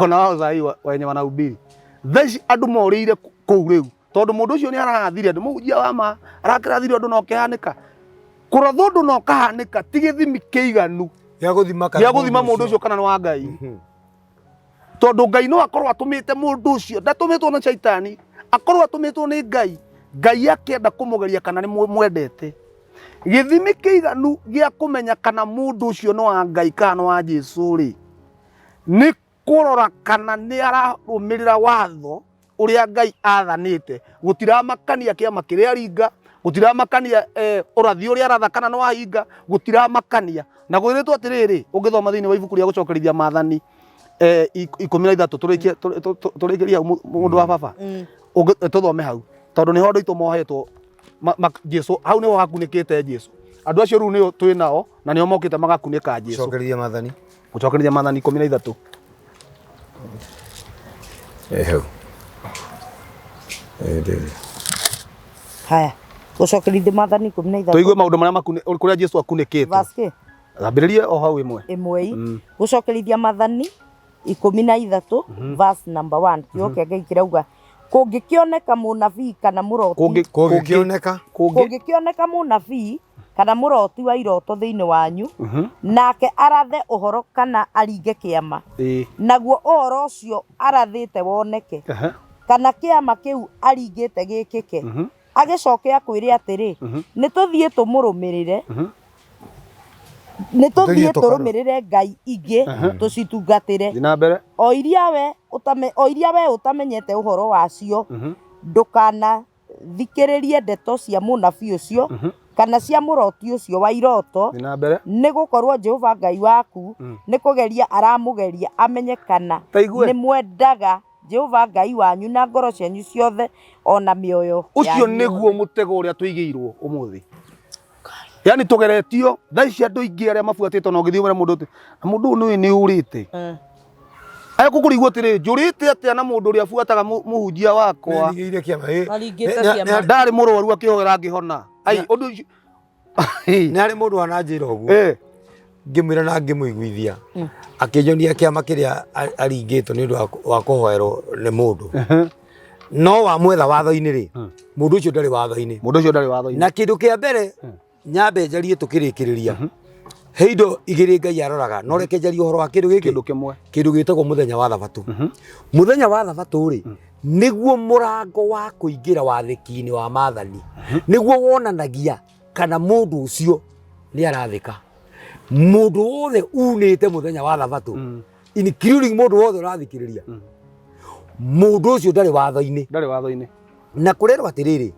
nao thai wenye wanahubiri. Thaa ici andũ morĩire kũu rĩu tondũ mũndũ ũcio nĩ arathire andũ mũhunjia wa ma arakĩrathire andũ na ũkĩhanĩka. Kũratha ũndũ na ũkahanĩka ti gĩthimi kĩiganu gĩa gũthima mũndũ ũcio kana nĩ wa Ngai. Tondũ Ngai no akorwo atũmĩte mũndũ ũcio ndatũmĩtwo nĩ Saitani akorwo atũmĩtwo nĩ Ngai. Ngai akĩenda kũmũgeria kana nĩ mwendete. Gĩthimi kĩiganu gĩa kũmenya kana mũndũ ũcio nĩ wa Ngai kana wa Jesu rĩ nĩ kũrora kana nĩ ararũmĩrĩra watho ũrĩa Ngai athanĩte. Gũtiramakania kĩama kĩrĩa aringa, gũtiramakania ũrathi ũrĩa aratha kana nĩ wahinga, gũtiramakania. Na gwĩrĩtwo atĩrĩrĩ ũngĩthoma thĩinĩ wa ibuku rĩa gũcokerithia maathani 13 tũrĩkĩria mũndũ wa baba tũthome hau tondũ nĩho andũ aitũ mohetwo Jesu hau nĩho hakunĩkĩte Jesu. Andũ acio rĩu nĩo twĩ nao na nĩo mokĩte magakunĩka Jesu. Gũcokerithia maathani 13. Hau. Haya. Gũcokerithia maathani 13. Tũigue maũndũ marĩa kũrĩa Jesu akunĩkĩtwo. Thambĩrĩrie o hau ĩmwe. Gũcokerithia maathani 13 verse number 1. Kĩo kĩngĩ kĩrauga kũngĩkĩoneka mũnabii kana mũroti kũngĩkĩoneka mũnabii kana mũroti wa iroto thĩinĩ wanyu nake arathe ũhoro kana aringe kĩama naguo ũhoro ũcio arathĩte woneke kana kĩama kĩu aringĩte gĩkĩke agĩcoke akwĩre atĩrĩ nĩtũthiĩ tũmũrũmĩrĩre nĩtũthiĩ tũrũmĩrĩre ngai ingĩ tũcitungatĩre o iria we ũtamenyete ũhoro wacio ndũkana thikĩrĩrie ndeto cia mũnabii ũcio kana cia mũroti ũcio wa iroto nĩ gũkorwo Jehova Ngai waku nĩ kũgeria aramũgeria amenye kana nĩ mwendaga Jehova Ngai wanyu na ngoro cianyu ciothe ona mĩoyo ũcio nĩguo mũtego ũrĩa tũigĩirwo ũmũthĩ. Yani tũgeretio thaa ici andũ aingĩ arĩa mabuatĩtwo na ũgĩthiĩ mũndũ ũyũ nĩ ũrĩte agũkũrigwo atĩrĩ njũrĩte atĩa na mũndũ ũrĩa abuataga mũhunjia wakwa ndarĩ mũrwaru akĩhoera ngĩhona ũndũ ũcio nĩ arĩ mũndũ wananjĩra ũguo ngĩmwĩra na ngĩmũiguithia akĩnyonia kĩama kĩrĩa aringĩtwo nĩ ũndũ wa kũhoerwo nĩ mũndũ no wamwetha watho-inĩ rĩ mũndũ ũcio ndarĩ watho-inĩ na kĩndũ kĩa mbere nyambe njarie tũkĩrĩkĩrĩria he indo igĩrĩ Ngai aroraga no reke njarie ũhoro wa kĩndũ gĩkĩ kĩndũ gĩtagwo mũthenya wa thabatũ. Mũthenya wa thabatũ rĩ nĩguo mũrango wa kũingĩra wathĩki-inĩ wa maathani nĩguo wonanagia kana mũndũ ũcio nĩ arathĩka. Mũndũ wothe unĩte mũthenya wa thabatũ including mũndũ wothe ũrathikĩrĩria mũndũ ũcio ndarĩ watho-inĩ na kũrerwo atĩrĩrĩ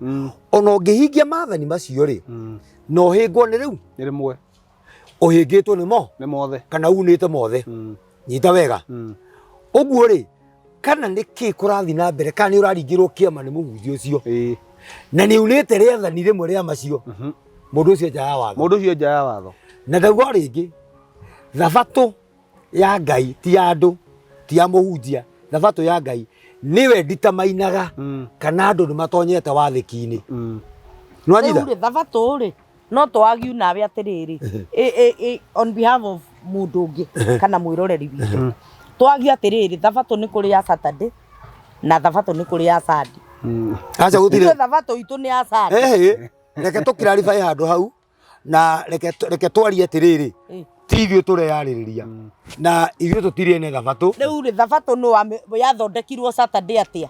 ona ũngĩhingia maathani macio rĩ no hĩngwo nĩ rĩu nĩ rĩmwe ũhĩngĩtwo nĩ mothe kana unĩte mothe nyita wega ũguo rĩ kana nĩ kĩ kũrathi na mbere kana nĩ ũraringĩrwo kĩama nĩ mũhunjia ũcio na nĩ unĩte rĩathani rĩmwe rĩa macio mũndũ ũcio nja ya watho na ndauga rĩngĩ thabatũ ya Ngai ti ya andũ ti ya mũhunjia thabatũ ya Ngai niwe nditamainaga kana andũ nĩ matonyete wathĩki-inĩ nwanyita thabatũ rĩ no twagiu nawe atĩrĩrĩ on behalf of mũndũ ũngĩ kana mwĩroreri witũ twagia atiriri thabatũ nĩ kũrĩ ya Saturday na thabatũ nĩ kũrĩ ya Sunday. Acha gutire thabatũ itũ nĩ ya Sunday. Reke tukiraribai handu hau na reke twarie atiriri ti ithuĩ tureyarĩrĩria na ithuĩ tũtirĩ ne thabatũ. Rĩu rĩ thabatũ no yathondekirwo Saturday atia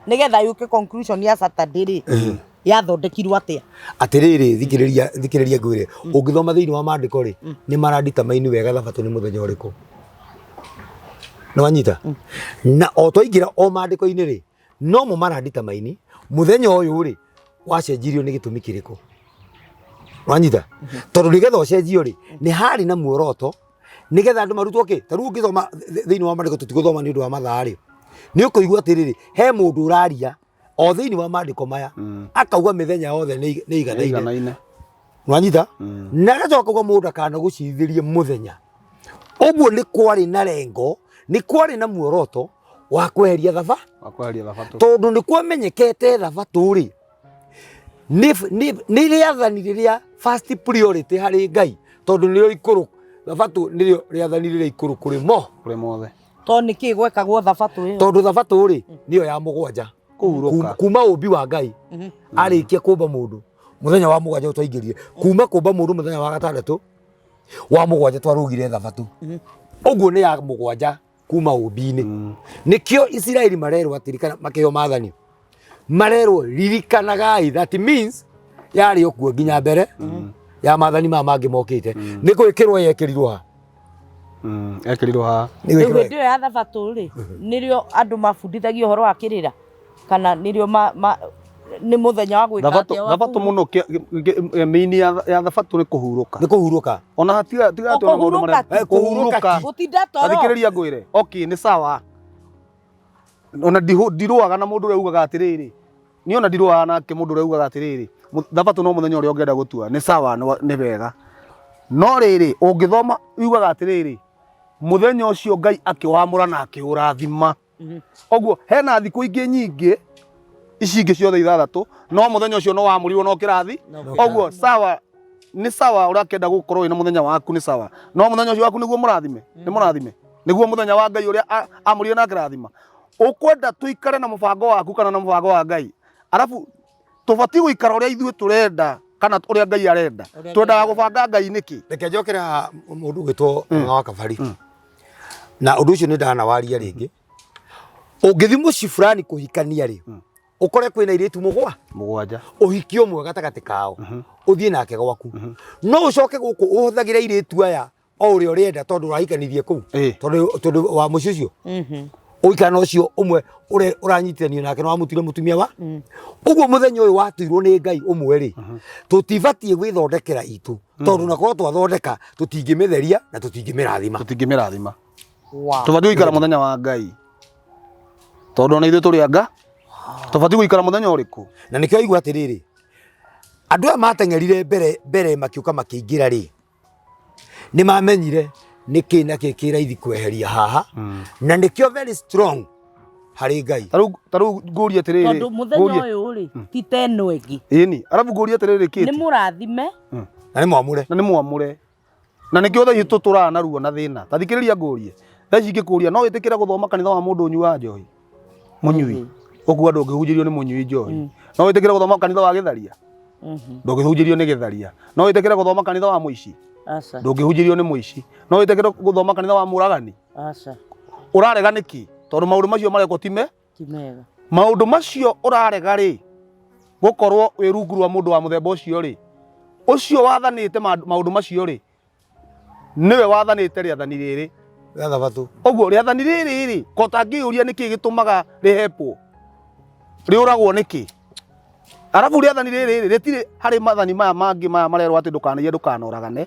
nigetha yuke conclusion ya Saturday rĩ yathondekirwo atia? Atiriri thikĩrĩria ngwĩre ũngĩthoma thĩinĩ wa maandĩko rĩ nĩ maranditamaini wega thabatũ nĩ mũthenya ũrĩkũ. Nĩ wanyita na o twaingĩra o maandĩko-inĩ rĩ no mo maranditamaini mũthenya ũyũ rĩ wacenjirio nĩ gĩtũmi kĩrĩkũ. Wanyita tondũ nĩgetha ũcenjio rĩ nĩ harĩ na muoroto nĩgetha andũ marutwo kĩ. Ta rĩu ũngĩthoma thĩinĩ wa maandĩko tũtigũthoma nĩ ũndũ wa mathaa rĩ nĩ ũkũigua atĩrĩrĩ he mũndũ ũraria o thĩinĩ wa maandĩko maya akauga mĩthenya yothe nĩ iganaine. Wanyita na agacoka kuga mũndũ akana gũcirithĩrie mũthenya. Ũguo nĩ kwarĩ na rengo nĩ kwarĩ na muoroto wa kweheria thabatũ tondũ nĩ kwamenyekete thabatũ rĩ nĩ rĩathani rĩrĩa first priority harĩ Ngai tondũ nĩrĩo ikũrũ. Thabatũ nĩrĩo rĩathani rĩrĩa ikũrũ kũrĩ mothe. To nĩkĩ gwekagwo thabatũ ĩyo? Tondũ thabatũ rĩ nĩyo ya mũgwanja kuma ũmbi wa Ngai arĩkia kũmba mũndũ mũthenya wa mũgwanja twaingĩrire kuma kũmba mũndũ mũthenya wa gatandatũ wa mũgwanja twarugire thabatũ. Ũguo nĩ ya mũgwanja kuma ũmbi-inĩ. Nĩkĩo Isiraeli marerwo atirikana makĩheo maathani marerwo ririkanagai. That means yarĩ okuo nginya mbere ya maathani maya mangĩ mokĩte nĩ gwĩkĩrwo yekĩrirwo ha ekĩrirwo ha. Rĩu hĩndĩ ĩyo ya thabatũ rĩ nĩrĩo andũ mabundithagio ũhoro wa kĩrĩra kana nĩrĩo nĩ mũthenya wa gwĩka atĩa? Thabatũ mũno mĩini ya thabatũ nĩ kũhurũka. Nĩ kũhurũka ona tiga tuona maũndũ marĩa kũhurũka gũtinda toro. Thikĩrĩria ngwĩre okay nĩ sawa ona ndirũaga na mũndũ ũrĩa ugaga atĩrĩrĩ niĩ ona ndirũaga nake mũndũ ũrĩa ugaga atĩrĩrĩ thabatũ no mũthenya ũrĩa ũngĩenda gũtua nĩ sawa nĩ wega. No rĩrĩ ũngĩthoma ugaga atĩrĩrĩ mũthenya ũcio Ngai akĩwamũra na akĩũrathima. Ũguo hena thikũ ingĩ nyingĩ ici ingĩ ciothe ithathatũ no mũthenya ũcio no wamũrirwo no kĩrathi. Ũguo sawa nĩ sawa ũrakĩenda gũkorwo wĩna mũthenya waku nĩ sawa no mũthenya ũcio waku nĩguo mũrathime nĩguo mũthenya wa Ngai ũrĩa amũrire na kĩrathima. Ũkwenda tũikare na mũbango waku kana na mũbango wa Ngai arabu tũbatiĩ gũikara ũrĩa ithuĩ tũrenda kana ũrĩa Ngai arenda. Twendaga gũbanga Ngai nĩkĩ? Reke njokera mũndũ ũgĩtwo Ng'ang'a wa Kabari na ũndũ ũcio nĩ ndanawaria rĩngĩ. Ũngĩthiĩ mũciĩ fulani kũhikania rĩ ũkore kwĩna airĩtu mũgwanja ũhiki ũmwe gatagatĩ kao ũthiĩ nake gwaku no ũcoke gũkũ ũhũthagĩre airĩtu aya o ũrĩa ũrenda tondũ ũrahikanirie kũu tondũ wa mũciĩ ũcio ũikana ũcio ũmwe ũranyitithanio nake no wamũtuire mũtumia wa. Ũguo mũthenya ũyũ watuirwo nĩ Ngai ũmwe rĩ tũtibatiĩ gwĩthondekera itũ tondũ nakorwo twathondeka tũtingĩmĩtheria na tũtingĩmĩrathima. Tũbatiĩ gũikara mũthenya wa Ngai tondũ ona ithuĩ tũrĩ anga tũbatiĩ gũikara mũthenya ũrĩkũ. Na nĩkĩo igua atĩrĩrĩ andũ aya mateng'erire mbere makiũka makĩingĩra rĩ nĩ mamenyire nĩkĩ na kĩ raithi kweheria haha na nĩkĩo very strong harĩ Ngai. Ta rĩu ngũria atĩrĩrĩ tondũ mũthenya ũyũ rĩ ti ta ĩno ĩngĩ. Ĩni arabu ngũria atĩrĩrĩ kĩti nĩ mũrathime na nĩ mwamũre na nĩkĩo thaa ici tũtũraga na ruo na thĩna. Ta thikĩrĩria ngũrie thaa ici ingĩkũria no wĩtĩkĩre gũthoma kanitha wa mũndũ ũnyuaga njohi mũnyui ũguo andũ ũngĩhunjĩrio nĩ mũnyui njohi no wĩtĩkĩre gũthoma kanitha wa gĩtharia ndũngĩhunjĩrio nĩ gĩtharia. No wĩtĩkĩre gũthoma kanitha wa mũici ndũngĩhunjĩrio nĩ mũici. No wĩtĩkĩre gũthoma kanitha wa mũragani ũrarega nĩkĩ? Tondũ maũndũ macio marekwo ti mega. Maũndũ macio ũrarega rĩ gũkorwo wĩ rungu rwa mũndũ wa mũthemba ũcio rĩ ũcio wathanĩte maũndũ macio rĩ nĩwe wathanĩte rĩathani rĩrĩ rĩa thabatũ. Ũguo rĩathani rĩrĩ rĩ ko tangĩyũria nĩkĩ gĩtũmaga rĩhepwo rĩũragwo nĩkĩ? Arabu rĩathani rĩrĩ rĩtirĩ harĩ mathani maya mangĩ maya marerwo atĩ ndũkanaiye ndũkanoragane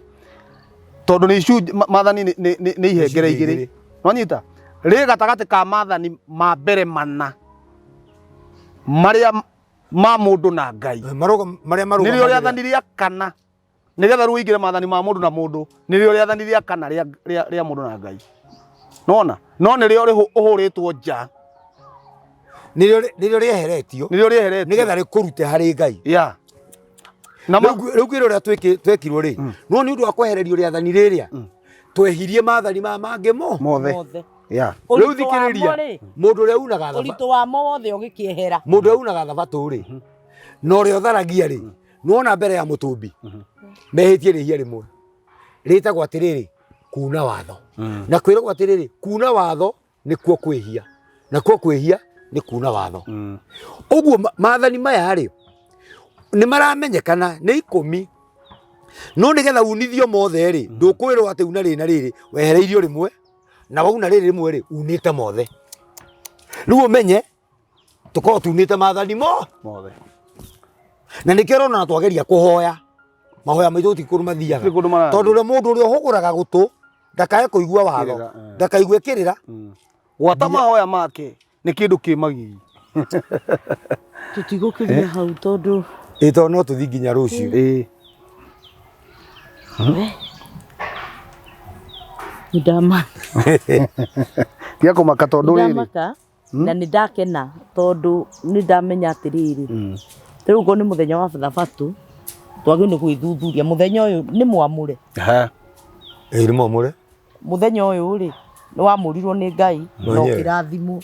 tondũ nĩ mathani nĩ ihengere igĩrĩ. Wanyita rĩ gatagatĩ ka mathani ma mbere mana marĩa ma mũndũ na Ngai nĩrĩo rĩathani rĩa kana nĩgetha rĩu ũingĩre mathani ma mũndũ na mũndũ nĩrĩo rĩathani rĩa kana rĩa mũndũ na Ngai. Nona no nĩrĩo ũhũrĩtwo nja nĩrĩo rĩeheretio nĩgetha rĩkũrute harĩ Ngai. Rĩu kwĩrwo ũrĩa twekirwo rĩ no nĩ ũndũ wa kwehererio rĩathani rĩrĩa twehirie mathani maya mangĩ mothe Riu thikiriria mundu uria unaga thabatũ uritu wa mo wothe ugikiehera mundu uria unaga thabatũ ri no ria utharagia ri nuona mbere ya mutumbi mehitie rihia rimwe ritagwo atiriri kuna watho na kwiragwo atiriri kuna watho nikuo kwihia na kuo kwihia ni kuna watho uguo maathani maya ri ni maramenyekana ni 10 no nigetha unithio mothe ri ndukwirwo ati una rina riri wehereirio rimwe na wauna riri rimwe ri unite mothe riu umenye tukorwo tunite maathani mothe na nikero na twageria kuhoya mahoya maitu tikuru mathiaga tondu ria mundu uria huguraga gutu ndakae kuigua watho ndakaigue kirira gwata mahoya make ni kindu kimagi tutigukiria hau tondu ito no tuthi nginya rucio ndama tia kumaka tondu riri ndamaka na nindakena tondu nindamenya atiriri riu go ni muthenya wa thabatũ twagĩ ni gwithuthuria muthenya uyu ni mwamure ni mwamure muthenya uyu ri ni wamurirwo ni Ngai no kirathimo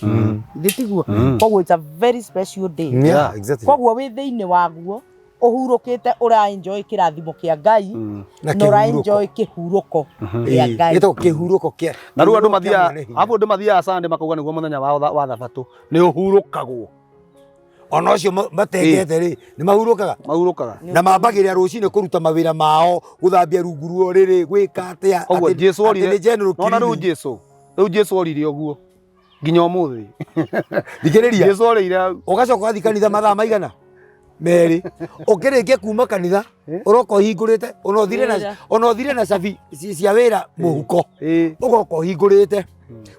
thitiguo koguo it's a very special day koguo wi thiini waguo uhurukite ura enjoy kirathimo kia Ngai no ra enjoy kihuruko kia Ngai ito kihuruko kia na riu andu mathia Sunday makauga niguo muthenya wa thabatũ ni uhurukagwo ona cio matengete ri ni mahurukaga na mambagiria rucini kuruta mawira mao guthambia rungu ruo riri gwika atia ati Jesu orire ona riu Jesu orire oguo nginya umuthi thikiriria Jesu orire ugacoka gathi kanitha mathaa maigana meri ukirikia kuma kanitha uroko hingurite ona uthire na cabi cia wira muhuko ugoko hingurite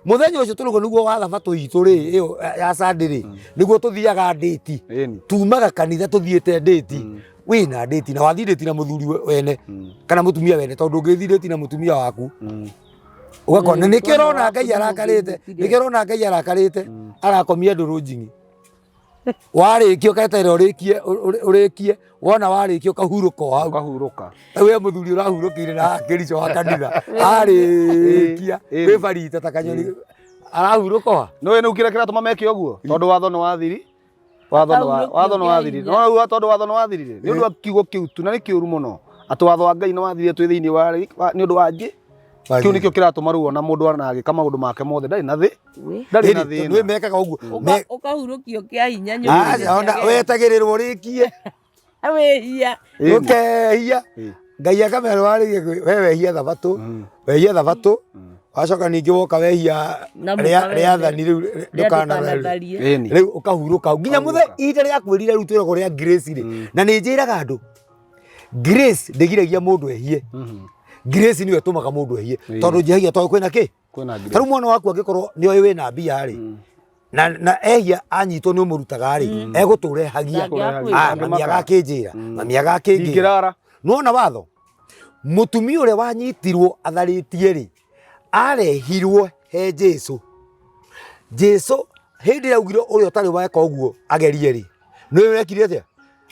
muthenya ucio turugo niguo wa thabatũ itu ri iyo ya Sunday ri niguo tuthiaga date tumaga kanitha tuthiete date wina date na wathi date na muthuri wene kana mutumia wene tondu ngithi date na mutumia waku ugakona nikirona Ngai arakarite arakomia nduru njingi warikio kaitera urikie wona warikio kahuruko kahuruka we muthuri urahurukire na kiricho wa kanitha arikia we barita takanyoni arahuruko no we nukire kiratuma meke oguo tondu watho no wathiri watho no wathiri no tondu watho no wathirire ni undu kiugo kiu tu na ni kiuru muno atu watho wa Ngai no wathirire twi thiini wa ni undu wangi kiu nikio kiratuma ruo na mundu anagika maundu make mothe ndari na thi we mekaga uguo ukahurukio kia hinya ona wetagirirwo rikie wehia ukehia Ngai akamera wari wewe hia thabatũ wacoka ningi woka wehia riathani riu ndukanatherie riu ukahuruka nginya muthe ita ria kwirire riu twiragwo ria grace ri na ni njiraga andu grace ndigiragia mundu ehie grace niyo tumaga mundu ehie tondu njihagia tondu kwina ki taru mwana waku angikorwo ni oyi wina mbia ri na ehia anyitwo ni umurutaga ri eguturehagia mami agakinjira mami agakingira nona watho mutumia uria wanyitirwo atharitie ri arehirwo he Jesu hindi ya ugiro uria utari weka uguo agerie ri niwe wekire atia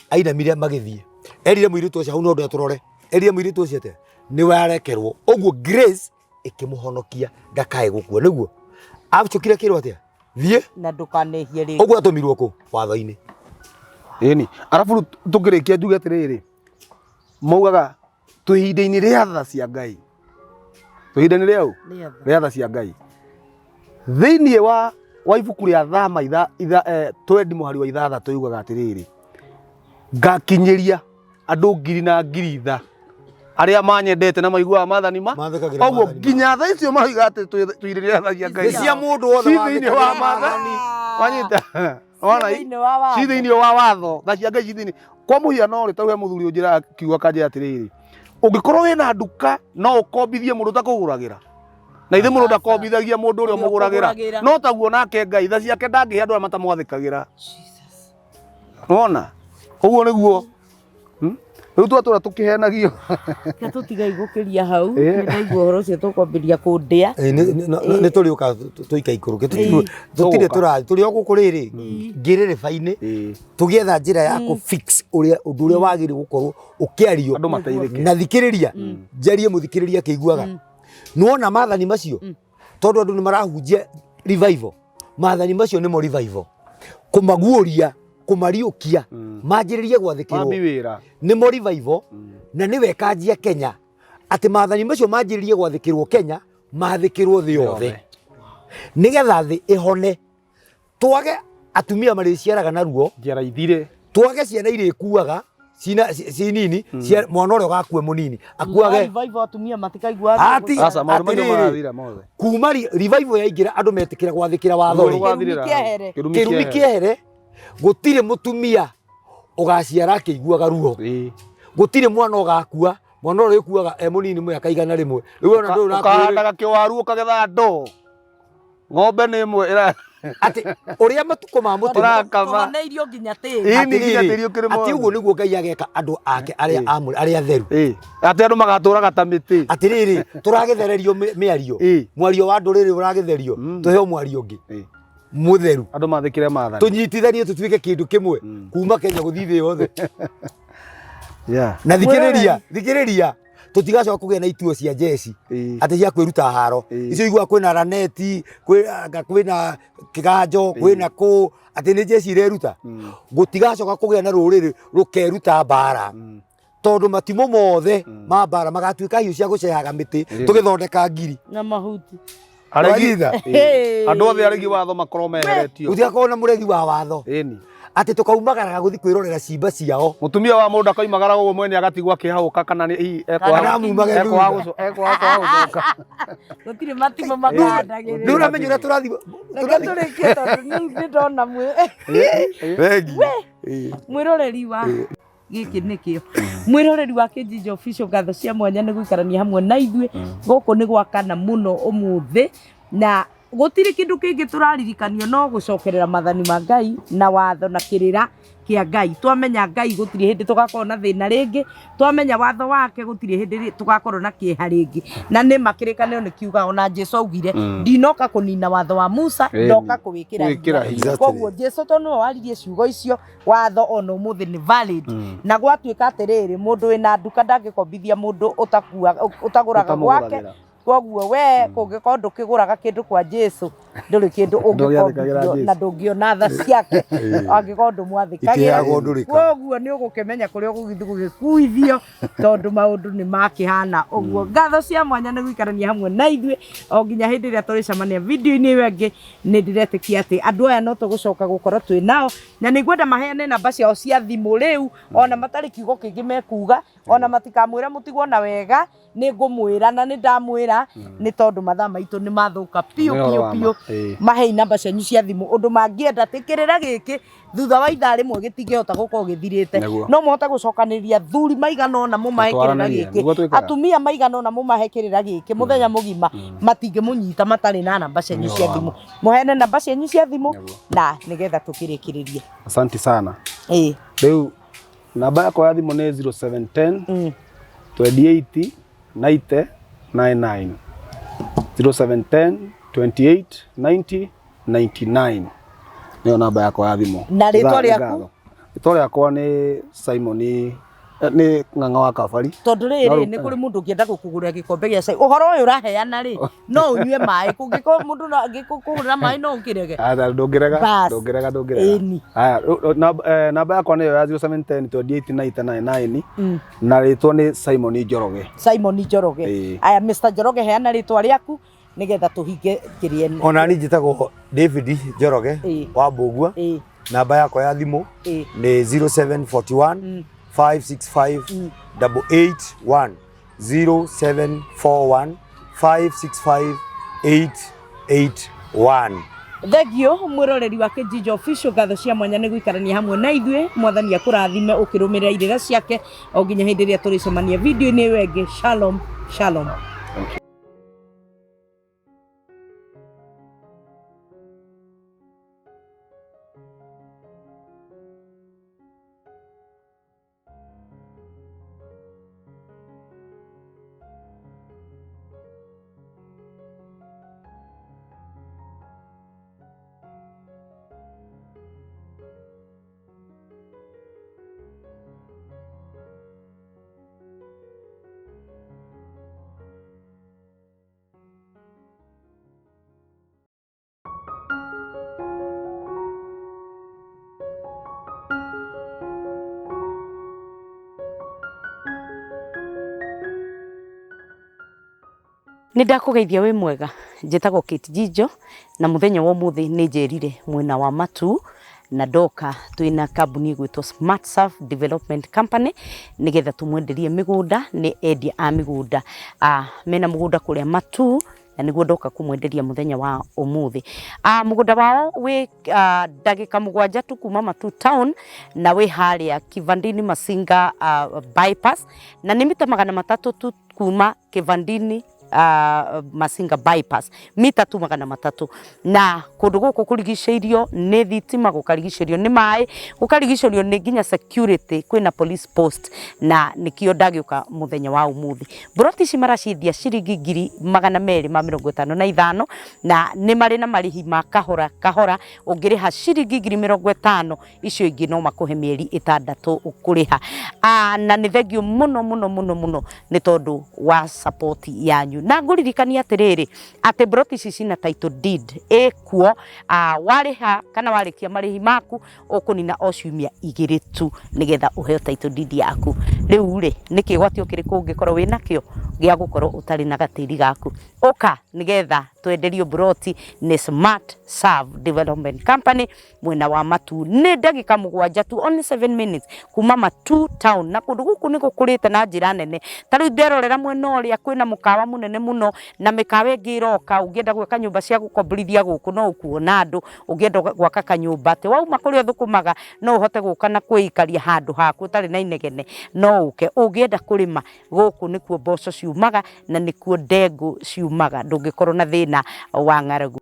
ainamire magithie erire muiritu ucio hau no ndu aturore erire muiritu ucio atia niwe arekerwo uguo grace ikimuhonokia ndakae gukua niguo acukire kirwo atia thie na ndukanehie ringi uguo atumirwo ku watho-ini ni arafu tukirikia njuge atiriri maugaga tuhinda-ini ria tha cia Ngai tuhinda-ini riau ria tha cia Ngai thiini wa ibuku ria Thama 20 muhari wa 6 yugaga atiriri ngakinyiria andu 1000 aria manyendete na maiguaga maathani koguo nginya tha icio maiga ati tuirĩrĩra tha cia Ngai cia mundu wothe thĩinĩ wa maathani wanyita wana thĩinĩ wa watho tha cia Ngai thĩinĩ kwa mũhiano rĩ tauge mũthuri ũnjĩra kiugo kanjĩra atĩrĩrĩ ũngĩkorwo wĩna nduka no ũkombithie mũndũ ũtakũgũragĩra na ithe mũndũ ndakombithagia mũndũ ũrĩa ũmũgũragĩra no taguo nake Ngai tha ciake ndangĩhe andũ arĩa matamwathĩkagĩra wona koguo nĩguo riu twatura tukihenagio tutiga igukiria hau nĩndaigua ũhoro ũcio tũkwambĩria kũndĩa nĩ tũrĩũka tũika ikũrũke tũtirĩ tũrathiĩ tũrĩ o gũkũ rĩrĩ ngĩrĩrĩba-inĩ tũgĩetha njĩra ya kũ-fix ũndũ ũrĩa wagĩrĩirwo gũkorwo ũkĩario na thikĩrĩria njarie mũthikĩrĩria akĩiguaga nĩwona maathani macio tondu andu ni marahunjia revival maathani macio ni mo revival kumaguuria kumariukia manjiririe gwathikirwo ni mo revival na ni wekanjia Kenya ati maathani macio manjiririe gwathikirwo Kenya mathikirwo thi yothe nigetha thi ihone twage atumia mariciaraga naruo njara ithire twage ciana irikuaga ci nini mwana uria gakue munini akuage revival atumia matikaigua sasa maundu macio marathira mothe kuma revival yaingira andu metikira gwathikira watho kirumi kiehere gutire mutumia ugaciara akiguaga ruo gutire mwana ugakua mwana uria ikuaga munini mwaka igana rimwe riu ona ndu ukahandaga kiwaru ukagetha ndo ng'ombe ni imwe ira ati uria matuko ma mutu tuhaneirio nginya tiri ati uguo niguo Ngai ageka andu ake aria atheru ati andu magaturaga ta miti ati riri turagethererio miario mwario wa nduriri uragetherio tuheo mwario ungi mutheru andu mathikire maathani tunyitithanie tutuike kindu kimwe kuma Kenya guthii thi yothe na thikiriria tutigacoka kugia na ituo cia jeshi ati cia kwiruta haro icio igua kwina raneti kwina kiganjo kwina ku ati ni jeshi ireruta gutigacoka kugia na ruriri rukeruta mbara tondu matimo mothe ma mbara magatuika hiu cia gucehaga miti tugithondeka ngiri na mahuti aragitha andu othe arigi watho makorwo meheretio gutigakorwo na muregi wa watho ati tukaumagaraga guthi kwirorera cimba ciao mutumia wa mundu akaimagara uguo mwene agatigwa kihauka kana ni gutire matimo makandagirira ndu ramenyo na turathi turikie tondu ni ndona mwiroreri wa giki nikio mwiroreri wa Kijiji Official ngatho cia mwanya ni guikarania hamwe na ithuĩ guku ni gwakana muno umuthi na gutire kindu kingi turaririkanio no gucokerera mathani ma Ngai na watho na kirira kia Ngai twamenya Ngai gutire hindi tugakorwo na thina ringi twamenya watho wake gutire hindi tugakorwo na kieha ringi na ni makirikanio ni kiuga ona Jesu augire ndinoka kunina watho wa Musa ndoka kuwikira koguo Jesu tondu waririe ciugo icio watho ona umuthi ni valid na gwatuika atiriri mundu wina nduka ndangikombithia mundu utaguraga gwake koguo we kungikorwo ndukiguraga kindu kwa Jesu nduri kindu ungikombithio na ndungiona tha ciake angikorwo ndumwathikagira koguo ni ugukimenya kuria gugikuithio tondu maundu ni makihana uguo ngatho cia mwanya ni guikarania hamwe na ithuĩ o nginya hindi ria turicemania video-ini iyo ingi ni ndiretikia ati andu aya no tugucoka gukorwo twi nao na ni ngwenda maheane namba ciao cia thimu riu ona matari kiugo kingi mekuga ona matikamwira mutigwo na wega ni ngumwira na ni ndamwira ni tondu mathaa maitu ni mathuka piu mahei namba cianyu cia thimu undu mangienda tikirira giki thutha wa ithaa rimwe gitingihota gukorwo githirite no muhote gucokaniria thuri maigana ona mumahekirira giki atumia maigana ona mumahekirira giki muthenya mugima matingimunyita matari na namba cianyu cia thimu muhene namba cianyu cia thimu na nigetha tukirikiririe. Asante sana. Riu namba yako ya thimu ni 0710 28 90 99 0710 28 90 99 niyo namba yako ya thimu na ritwa riaku riakwa ni Simon ni ng'ang'a wa Kabari tondu riri ni kuri mundu ngienda gukugurira gikombe gia cai uhoro uyu uraheana ri no unyue mai kungiko mundu no ngikugurira mai no ngirege ndungirega haya namba yakwa ni ya 0710 28 99 na ritwa ni Simon Njoroge aya Mr Njoroge heana ritwa riaku nigetha tuhinge kirie ona ni njitagwo David Njoroge wa Mbugua namba yakwa ya thimu ni 0741 565 881 0741 565 881. Thegio mwiroreri wa Kijiji Official ngatho cia mwanya ni guikarania hamwe na ithuĩ mwathani akurathime ukirumirira irira ciake o nginya hindi ria turicemania video-ini iyo ingi. Shalom. Nĩ ndakũgeithia wĩ mwega, njĩtagwo Kate Njijo na mũthenya wa ũmũthĩ nĩ njerire mwena wa Matu na ndoka twĩna kambuni ĩgwĩtwo Smart Surf Development Company nĩgetha tũmwenderie mĩgũnda nĩ endia a mĩgũnda mena mũgũnda kũrĩa Matu na nĩguo ndoka kũmwenderia mũthenya wa ũmũthĩ. Mũgũnda wao wĩ ndagĩka 7 tu kuma Matu town na wĩ harĩa Kivandini Masinga bypass na nĩ mita 300 tu kuma Kivandini Masinga bypass mita tu 300 na kũndũ gũkũ kũrigicĩirio nĩ thitima, gũkarigicĩrio nĩ maĩ, gũkarigicĩrio nĩ nginya security, kwĩna police post na nĩkĩo ndagĩũka mũthenya wa ũmũthĩ. Broti ici maraciendia ciringi 255 na nĩ marĩ na marĩhi ma kahora kahora, ũngĩrĩha ciringi 50,000 icio ingĩ no makũhe mĩeri 6 ũkũrĩha. Na nĩ thengio mũno nĩ tondũ wa support yanyu. Na ngũririkania atĩrĩrĩ atĩ broti ici cina title deed ĩkuo, warĩha kana warĩkia marĩhi maku ũkũnina o ciumia 2 tu nĩgetha ũheo title deed yaku. Rĩu rĩ nĩ kĩgwatio kĩrĩkũ ũngĩkorwo wĩna kĩo gĩa gũkorwo ũtarĩ na gatĩri gaku. Ũka nĩgetha twenderio broti nĩ Smart Surf Development Company mwena wa Matu. Nĩ ndagĩka 7 tu, only 7 minutes kuma Matu town, na kũndũ gũkũ nĩ gũkũrĩte na njĩra nene. Ta rĩu nderorera mwena ũrĩa kwĩna mũkawa mũnene mũno na mĩkawa ĩngĩ ĩroka, ũngĩenda gwaka nyũmba cia gũkomborithia gũkũ no ũkuona andũ, ũngĩenda gwaka kanyũmba atĩ wauma kũrĩa thũkũmaga no ũhote gũka na kwĩikaria handũ haku ũtarĩ na inegene no ũke. Ũngĩenda kũrĩma gũkũ nĩkuo mboco ciumaga na nĩkuo ndengũ ciumaga, ndũngĩkorwo na thĩna wa ng'aragu.